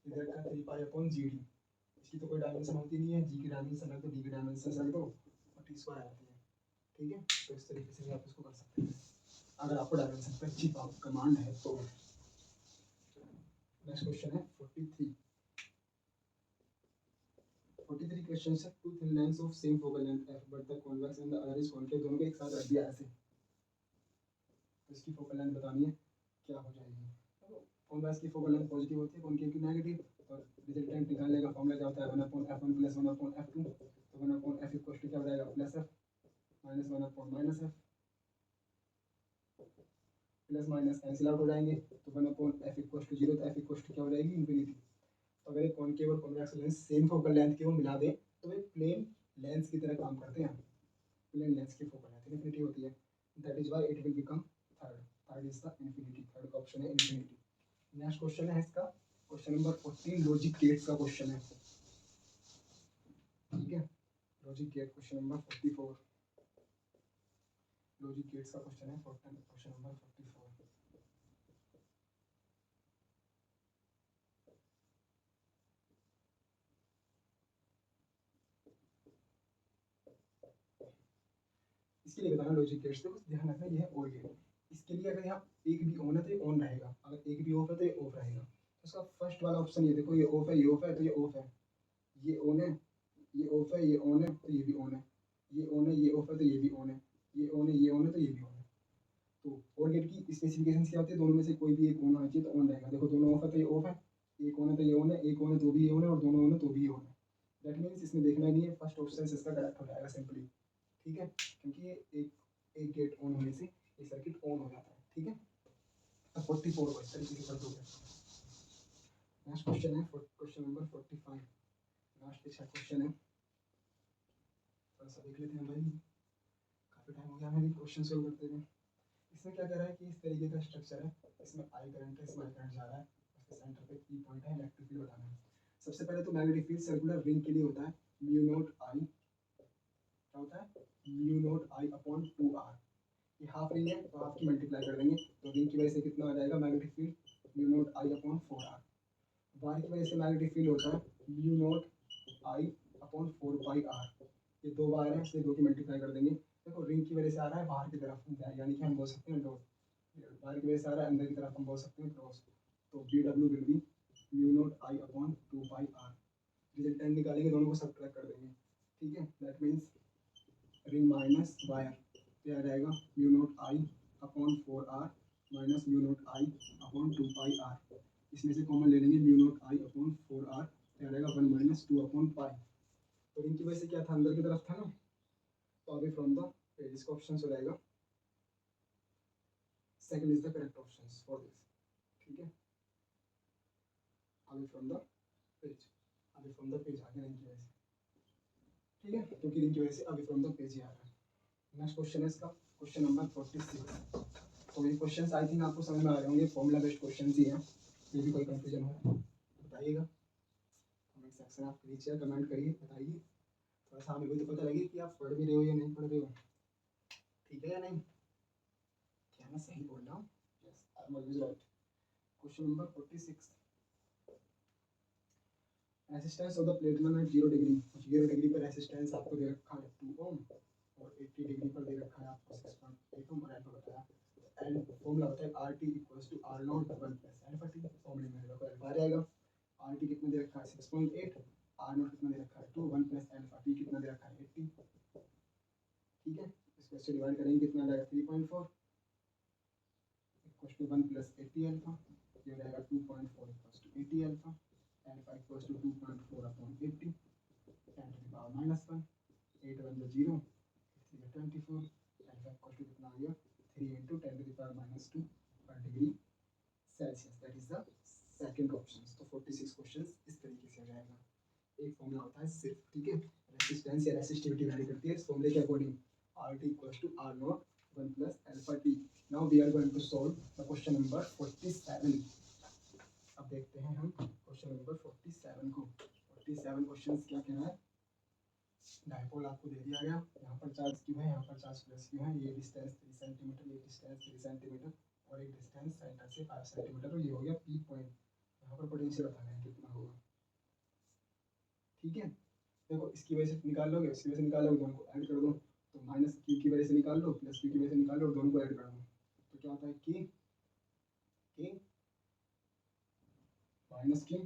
इधर का 3π/GD, इसकी तो कोई डायमेंशन होती नहीं है, जी की डायमेंशन रख दो, डी की डायमेंशन रख दो और T² आ जाती है, ठीक है। तो इस तरीके से भी आप इसको कर सकते हैं अगर आपको डायमेंशन पर अच्छी कमांड है तो। नेक्स्ट क्वेश्चन है 43 क्वेश्चन है, two thin lenses of same focal length f but the convex and the other is concave, दोनों को एक साथ रख दिया ऐसे, तो इसकी फोकल लेंथ बतानी है क्या हो जाएगी। तो कॉन्वेक्स की फोकल लेंथ पॉजिटिव होती है, कॉन्केव की नेगेटिव, और रिजल्टेंट निकालने का फॉर्मूला क्या होता है 1/f1 + 1/f2, तो 1/f इक्वल टू क्या हो जाएगा +f - 1/-f plus minus cancel out हो जाएंगे, तो 1/f इक्वल टू 0, तो f इक्वल टू क्या हो जाएगी इन्फिनिटी। तो अगर एक कॉन्केव और convex lens same focal length की वो मिला दे तो वे प्लेन लेंस की तरह काम करते हैं, प्लेन लेंस की फोकल लेंथ इन्फिनिटी होती है, that is why it will become third is the infinity, third का ऑप्शन है इन्फिनिटी। नेक्स्ट क्वेश्चन है इसका क्वेश्चन नंबर 14 लॉजिक गेट्स का क्वेश्चन है, ठीक है। Logic gate question number 44, logic gates का क्वेश्चन है क्वेश्चन नंबर 44। इसके लिए बताना लॉजिक गेट्स, तो ध्यान रखना ये है और गेट, इसके लिए अगर यहाँ एक भी ऑन है तो ये ऑन रहेगा, अगर एक भी ऑफ है तो ये ऑफ रहेगा। तो इसका फर्स्ट वाला ऑप्शन ये देखो, ये ऑफ है, ये ऑफ है तो ये ऑफ है, ये ऑन है, ये ऑफ है, ये ऑन है तो ये भी ऑन है, ये ऑन है, ये ऑफ है तो ये भी ऑन है, ये ऑन है, ये ऑन है तो ये भी ऑन है। तो और गेट की स्पेसिफिकेशन क्या होती है, दोनों में से कोई भी एक ऑन होना चाहिए तो ऑन रहेगा। देखो दोनों ऑफ है तो ये ऑफ है, एक ऑन है तो ये ऑन है, एक ऑन है तो भी ये ऑन है और दोनों ऑन है तो भी ये ऑन है। दैट मीन्स इसमें देखना ही नहीं है, फर्स्ट ऑप्शन इसका करेक्ट हो जाएगा सिंपली, ठीक है, क्योंकि ये एक गेट ऑन होने से ये सर्किट ऑन हो जाता है, ठीक है। तो 44 को इस तरीके से कर दोगे। नेक्स्ट क्वेश्चन है क्वेश्चन नंबर 45। लास्ट इसका क्वेश्चन है, थोड़ा सा देख लेते हैं भाई, काफ़ी टाइम हो गया हमें भी क्वेश्चन सोल्व करते हुए। इसमें क्या कर रहा है कि इस तरीके का स्ट्रक्चर है, इसमें आई करंट है, इसमें आई करंट जा रहा है, उसके सेंटर पे की पॉइंट है, इलेक्ट्रिक फील्ड बताना है। सबसे पहले तो मैग्नेटिक फील्ड सर्कुलर रिंग के लिए होता है म्यू नॉट आई, क्या होता है mu naught I upon 2r। ये हाफ रिंग है तो हाफ की मल्टीप्लाई कर देंगे, तो रिंग की वजह से कितना आ जाएगा magnetic field mu naught I upon 4r। Bar की वजह से मैग्नेटिक फील्ड होता है mu naught I upon 4 pi R. ये दो बार है इसलिए दो की मल्टीप्लाई कर देंगे। देखो रिंग की वजह से आ रहा है बाहर की तरफ, यानी कि हम बोल सकते हैं डॉट, बाहर की वजह से आ रहा है अंदर की तरफ, हम बोल सकते हैं क्रॉस। तो B W will be mu naught I upon 2 pi R. Resultant निकालेंगे, दोनों को सब्ट्रैक्ट कर देंगे, ठीक है। That means ring minus wire, क्या आ जाएगा mu naught I upon 4r minus mu naught I upon 2 pi R. इसमें से कॉमन ले लेंगे mu naught I upon 4r, क्या रहेगा 1 माइनस 2 अपॉन पाई। तो रिंग की वजह से क्या था अंदर की तरफ था ना, तो अभी फ्रॉम द पेज इसका ऑप्शन हो जाएगा second is the correct option for this, ठीक है। अभी फ्रॉम द पेज, अभी फ्रॉम द पेज आगे रिंग की वजह से, ठीक है, क्योंकि रिंग की वजह से अभी फ्रॉम द पेज ही आ रहा है। नेक्स्ट क्वेश्चन है इसका क्वेश्चन नंबर 46। तो ये क्वेश्चंस आई थिंक आपको समझ में आ रहे होंगे, फॉर्मूला बेस्ड क्वेश्चंस ही हैं। ये भी कोई कंफ्यूजन हो बताइएगा कमेंट सेक्शन, आप नीचे कमेंट करिए, बताइए, थोड़ा सा हमें भी तो पता लगे कि आप पढ़ भी रहे हो या नहीं पढ़ रहे हो, ठीक है या नहीं, क्या मैं सही बोल रहा हूँ? Yes I am always right. Question number 46, resistance of the platinum at 0 degree. 0 degree पर रेजिस्टेंस आपको दे रखा है 2 ओम और 80 डिग्री पर दे रखा है आपको 6.8 ओम, और एल पर बताया एल फॉर्मूला होता है RT equals to R naught 1 plus alpha T. फॉर्मूले में देखो अल्फा आ जाएगा, RT कितना दे रखा है 6.8, R नॉट कितना दे रखा है 2, 1 प्लस अल्फा टी कितना दे रखा है 80, ठीक है। इसको इससे डिवाइड करेंगे कितना आ जाएगा 3.4 इक्वल्स टू 1 प्लस 80 अल्फा, ये हो जाएगा 2.4 equals to 80 alpha, alpha equals to 2.4 upon 80 10 to the power -1, 8 1 जो 0, 3 24, अल्फा इक्वल्स टू कितना आ गया 3 into 10 to the power -2 per degree Celsius। That is the second option. तो 46 क्वेश्चंस इस तरीके से हो जाएगा। एक फॉर्मूला होता है सिर्फ, ठीक है, रेजिस्टेंस या रेसिस्टिविटी वैरी करती है इस फॉर्मूले के according, RT equals to R naught 1 plus alpha T. Now we are going to solve the question number 47। अब देखते हैं हम क्वेश्चन नंबर 47 को। 47 क्वेश्चंस क्या कह रहा है, डायपोल आपको दे दिया गया, यहाँ पर चार्ज क्यों है, यहाँ पर चार्ज प्लस क्यों है, ये डिस्टेंस 3 सेंटीमीटर, ये डिस्टेंस 3 सेंटीमीटर और एक डिस्टेंस सेंटर से 5 सेंटीमीटर, और ये हो गया पी पॉइंट। यहाँ पर पोटेंशियल बताना है कितना होगा, ठीक है। देखो इसकी वजह से निकाल लोगे, इसकी वजह से निकाल लोगे, दोनों को ऐड कर दो, तो माइनस क्यू की वजह से निकाल लो, प्लस क्यू की वजह से निकाल लो, दोनों को ऐड कर दो, तो क्या होता है K minus Q,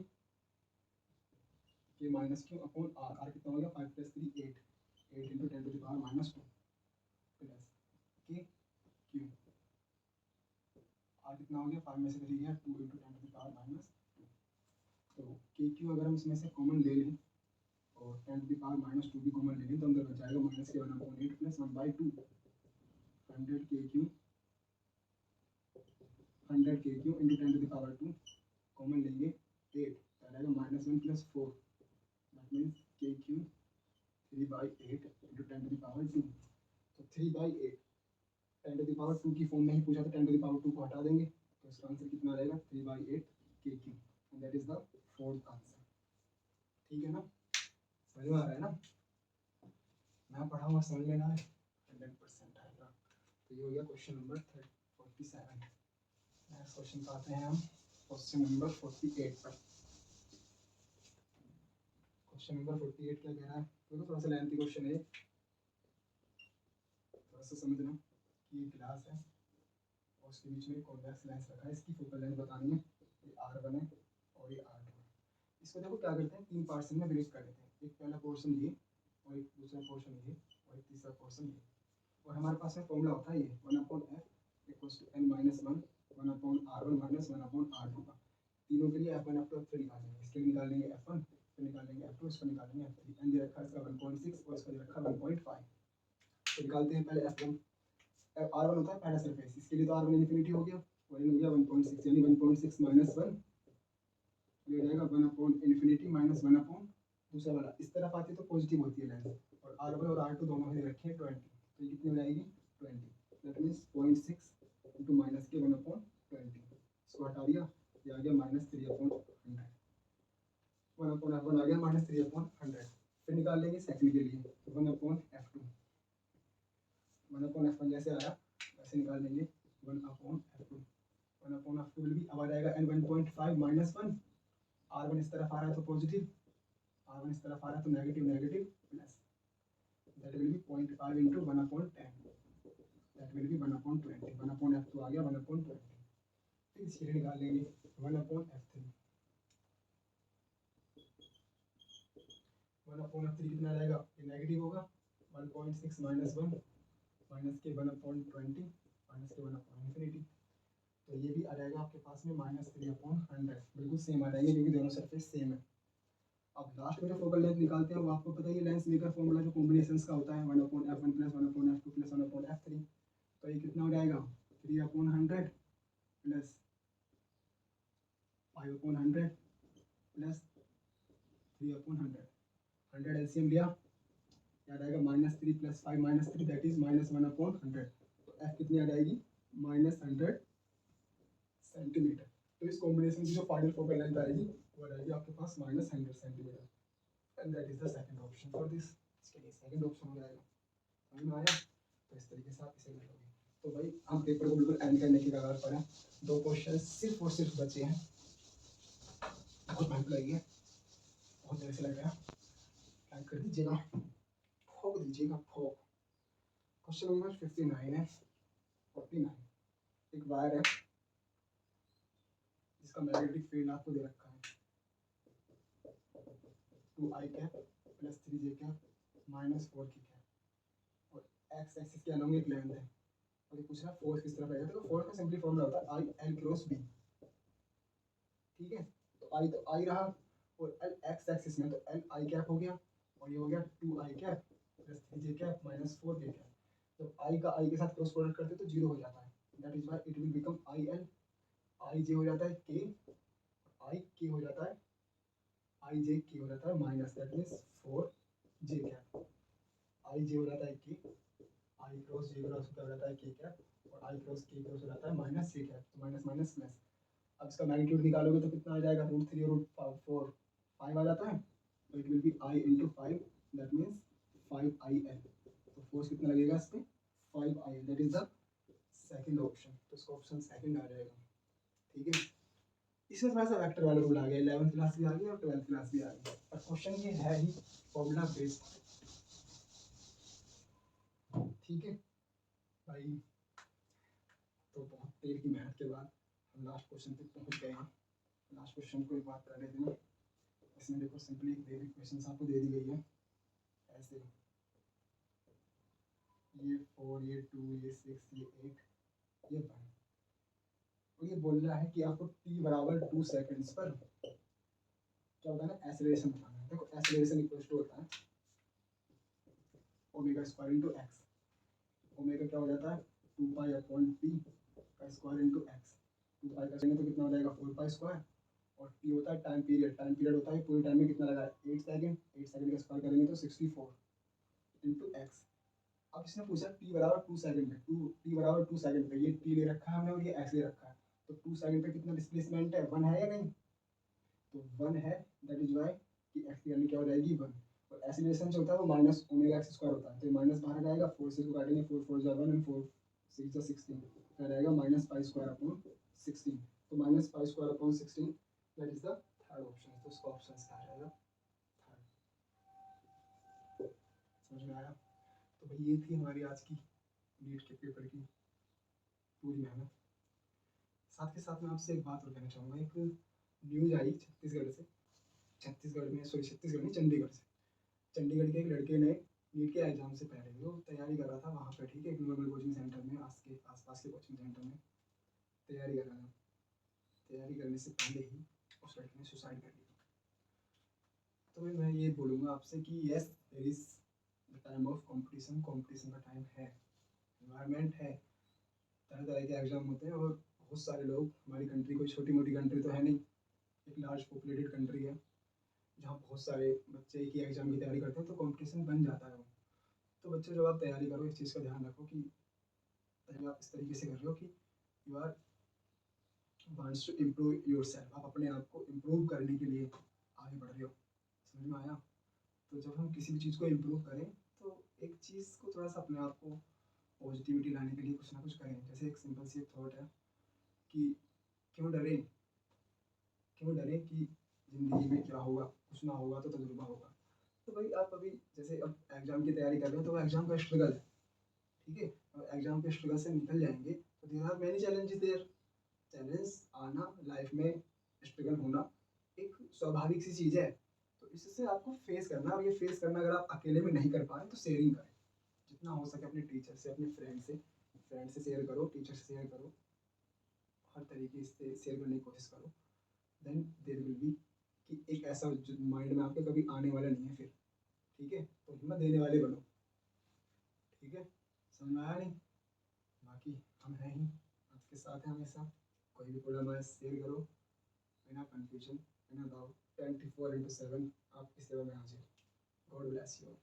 K minus Q upon R. R कितना हो गया 5 plus 3 8, 8 into 10 to the power -2 plus K Q, R कितना हो गया 5 में से 3 गया 2 इंटू 10 टू द पावर -2। तो के क्यू अगर हम इसमें से कॉमन ले लें और 10 टू द पावर -2 भी कॉमन ले लें तो अंदर बच जाएगा माइनस के 1/8 plus 1/2 100 K Q, 100 K Q into 10 to the power 2 common लेंगे 8, तो आ जाएगा -1 plus 4, that means K Q 3/8 into 10 to the power 2। तो 3/8 10 टू द पावर 2 की फॉर्म में ही पूछा था, 10 टू द पावर 2 को हटा देंगे तो इसका आंसर कितना रहेगा 3/8 के Q, and that is the fourth answer, ठीक है ना, समझ में आ रहा है ना, मैं पढ़ा हुआ समझ लेना है 100% आएगा। तो ये हो गया क्वेश्चन नंबर 47। नेक्स्ट क्वेश्चन पे आते हैं हम क्वेश्चन नंबर 48 पर। क्वेश्चन नंबर 48 क्या कह रहा है, तो थोड़ा सा लेंथी क्वेश्चन है, थोड़ा सा समझना कि ये ग्लास है और उसके बीच में कॉन्वेक्स लेंस रखा है, इसकी फोकल लेंथ बतानी है, ये R1 है और ये R2 है। इसको देखो क्या करते हैं, 3 पार्ट्स में ब्रेक कर देते हैं, एक पहला पोर्शन ये और एक दूसरा पोर्शन ये और एक तीसरा पोर्शन ये, और हमारे पास में फॉर्मूला होता है ये 1/f equals to n - 1 1/R1 minus 1/R2 का। तीनों के लिए f1 f2 f3 निकालेंगे, इसके लिए निकालेंगे f1, फिर निकालेंगे f2, इसको निकालेंगे f3, n दे रखा है इसका 1.6 और इसका दे रखा है 1.5। तो निकालते हैं पहले f1, R1 होता है पहला सरफेस, इसके लिए तो R1 इन्फिनिटी हो गया, कोलन हो गया 1.6 यानी 1.6 माइनस 1 ये हो जाएगा 1/∞ माइनस 1 दूसरा वाला इस तरफ आती है तो पॉजिटिव होती है लेंस और R1 और R2 दोनों ही रखे हैं 20 तो ये कितनी हो जाएगी 20 दैट मीन्स 0.6 इंटू माइनस के 1/20 इसको हटा दिया ये आ गया -3/100 1/f1 आ गया -3/100 फिर निकाल लेंगे सेकंड के लिए 1/f2 1/f1 जैसे आया वैसे निकाल लेंगे 1/f2 1/f2 विल बी अब आ जाएगा n 1.5 माइनस 1 R1 इस तरफ आ रहा है तो पॉजिटिव R1 इस तरफ आ रहा है तो negative negative plus that will be 0.5 into 1/10 that will B 1/20 1/f2 आ गया 1/20 फिर इसके लिए निकाल लेंगे 1/f3 1/f3 कितना आ जाएगा ये नेगेटिव होगा 1.6 माइनस 1 माइनस के 1/20 माइनस के 1/∞ तो ये भी आ जाएगा आपके पास में -3/100 बिल्कुल सेम आ जाएंगे क्योंकि दोनों सरफेस सेम है। अब लास्ट में जो फोकल लेंथ निकालते हैं वो आपको पता ही है लेंस मेकर फॉर्मूला जो कॉम्बिनेशंस का होता है 1/f1 plus 1/f2 plus 1/f3 तो ये कितना हो जाएगा 3/100 प्लस 5/100 प्लस 3/100 100 एलसीएम लिया याद आएगा -3 प्लस 5 -3 दैट इज -1/100 तो एफ कितनी आ जाएगी -100 सेंटीमीटर तो इस कॉम्बिनेशन की जो फाइनल फोकल लेंथ आएगी वो आएगी आपके पास -100 centimetre and that is the second option for this इसके लिए सेकंड ऑप्शन हो जाएगा समझ में आया तो इस तरीके से आप इसे कर लोगे तो भाई हम पेपर को बिल्कुल एंड करने की कगार पर हैं 2 क्वेश्चन सिर्फ और सिर्फ बचे हैं बहुत मेहनत लगी है बहुत देर से लग रहा है लाइक कर दीजिएगा ठोक दीजिएगा ठोक क्वेश्चन नंबर 59 है 49 एक वायर है जिसका मैग्नेटिक फील्ड आपको दे रखा है 2i cap plus 3j cap minus 4k cap और x एक्सिस के अलोंग एक लेंथ है और ये पूछ रहा है फोर्स किस तरफ रहेगा तो फोर्स का सिंपली फॉर्मूला होता है i l क्रॉस b ठीक है तो i रहा और l x एक्सिस में तो l i कैप हो गया और ये हो गया 2i cap plus 3j cap minus 4k cap जब i का i के साथ क्रॉस प्रोडक्ट करते तो 0 हो जाता है that is why it will become i l i j हो जाता है k i k हो जाता है i j k हो जाता है minus that means 4j cap i j हो जाता है k i cross j cross हो जाता है k कैप और i क्रॉस k क्रॉस हो जाता है माइनस k कैप तो माइनस माइनस प्लस अब इसका मैग्नीट्यूड निकालोगे तो कितना आ जाएगा √3 और √4 5 आ जाता है तो it will B i into 5 that means 5il तो फोर्स कितना लगेगा इस पे 5il that is the second option तो इसका ऑप्शन सेकंड आ जाएगा ठीक है इसमें थोड़ा सा वेक्टर वाला रूल आ गया 11th क्लास भी आ गई और 12th क्लास भी आ गई पर क्वेश्चन ये है ही फॉर्मूला बेस्ड ठीक है भाई तो बहुत देर की मेहनत के बाद हम लास्ट क्वेश्चन तक पहुंच गए हैं लास्ट क्वेश्चन को एक बात कर लेते हैं इसमें देखो सिंपली एक बेसिक क्वेश्चन आपको दे दी गई है ऐसे ये 4 ये 2 ये 6 ये 8 ये 1 और ये बोल रहा है कि आपको t बराबर 2 सेकंड्स पर क्या होता है ना एक्सेलरेशन बताना है देखो एक्सेलरेशन इक्वल टू होता है omega square into x omega क्या हो जाता है 2 पाई अपॉन p का स्क्वायर इनटू x 2 पाई का करेंगे तो कितना हो जाएगा 4 पाई स्क्वायर और t होता है टाइम पीरियड होता है पूरे टाइम में कितना लगा है 8 सेकंड 8 सेकंड का स्क्वायर करेंगे तो 64 इनटू x अब इसने पूछा t बराबर 2 सेकंड पे t बराबर 2 सेकंड पे ये t ले रखा है हमने और ये x ले रखा है तो 2 सेकंड पे कितना डिस्प्लेसमेंट है 1 है या नहीं तो 1 है दैट इज व्हाई कि x की वैल्यू क्या हो जाएगी 1 और एक्सीलरेशन जो होता है वो माइनस ओमेगा एक्स स्क्वायर होता है तो माइनस बाहर जाएगा 4 से काटेंगे 4 4 जा 1 एंड 4 6 जा 16 क्या रहेगा माइनस पाई स्क्वायर अपॉन 16 तो minus pi square upon 16 that is the third option तो इसका ऑप्शन क्या रहेगा थर्ड समझ में आया तो भाई ये थी हमारी आज की नीट के पेपर की पूरी मेहनत साथ के साथ मैं आपसे एक बात और कहना चाहूँगा एक न्यूज़ आई छत्तीसगढ़ में चंडीगढ़ के एक लड़के ने नीट के एग्ज़ाम से पहले वो तैयारी कर रहा था वहाँ पे ठीक है एक नॉर्मल कोचिंग सेंटर में आसपास के कोचिंग सेंटर में तैयारी कर रहा था तैयारी करने से पहले ही उस लड़के ने सुसाइड कर लिया तो मैं ये बोलूँगा आपसे कि yes there is the time of competition का टाइम है एनवायरनमेंट है तरह तरह के एग्ज़ाम होते हैं और बहुत सारे लोग, हमारी कंट्री कोई छोटी मोटी कंट्री तो है नहीं, एक लार्ज पॉपुलेटेड कंट्री है जहाँ बहुत सारे बच्चे एक ही एग्ज़ाम की तैयारी करते हैं, तो कंपटीशन बन जाता है वो। तो बच्चों जब आप तैयारी करो इस चीज़ का ध्यान रखो कि पहले आप इस तरीके से कर रहे हो कि you are wants to improve yourself, आप अपने आप को इम्प्रूव करने के लिए आगे बढ़ रहे हो। समझ में आया? तो जब हम किसी भी चीज़ को इम्प्रूव करें तो एक चीज़ को थोड़ा सा अपने आप को पॉजिटिविटी लाने के लिए कुछ ना कुछ करें। जैसे एक सिंपल सी थॉट है कि क्यों डरें, क्यों डरें कि ज़िंदगी में क्या होगा, कुछ ना होगा तो तजुर्बा होगा। तो भाई आप अभी जैसे अब एग्ज़ाम की तैयारी कर रहे हैं तो वो एग्ज़ाम का स्ट्रगल है, ठीक है? और एग्ज़ाम के स्ट्रगल से निकल जाएंगे तो there are many challenges there. Challenge आना लाइफ में, स्ट्रगल होना एक स्वाभाविक सी चीज़ है। तो इससे आपको फेस करना है, और ये फेस करना अगर आप अकेले में नहीं कर पा रहे तो शेयरिंग करें। जितना हो सके अपने टीचर से, अपने फ्रेंड से शेयर करो, टीचर से शेयर करो, हर तरीके से शेयर करने की कोशिश करो। देन देयर विल बी कि एक ऐसा जो माइंड में आपके कभी आने वाला नहीं है फिर, ठीक है? तो हिम्मत देने वाले बनो, ठीक है? समझ में आया नहीं? बाकी हम हैं ही, आपके साथ हैं हमेशा। कोई भी प्रॉब्लम आए शेयर करो, बिना कन्फ्यूजन, बिना डाउट, 24/7 आपकी सेवा में हाजिर। God bless you.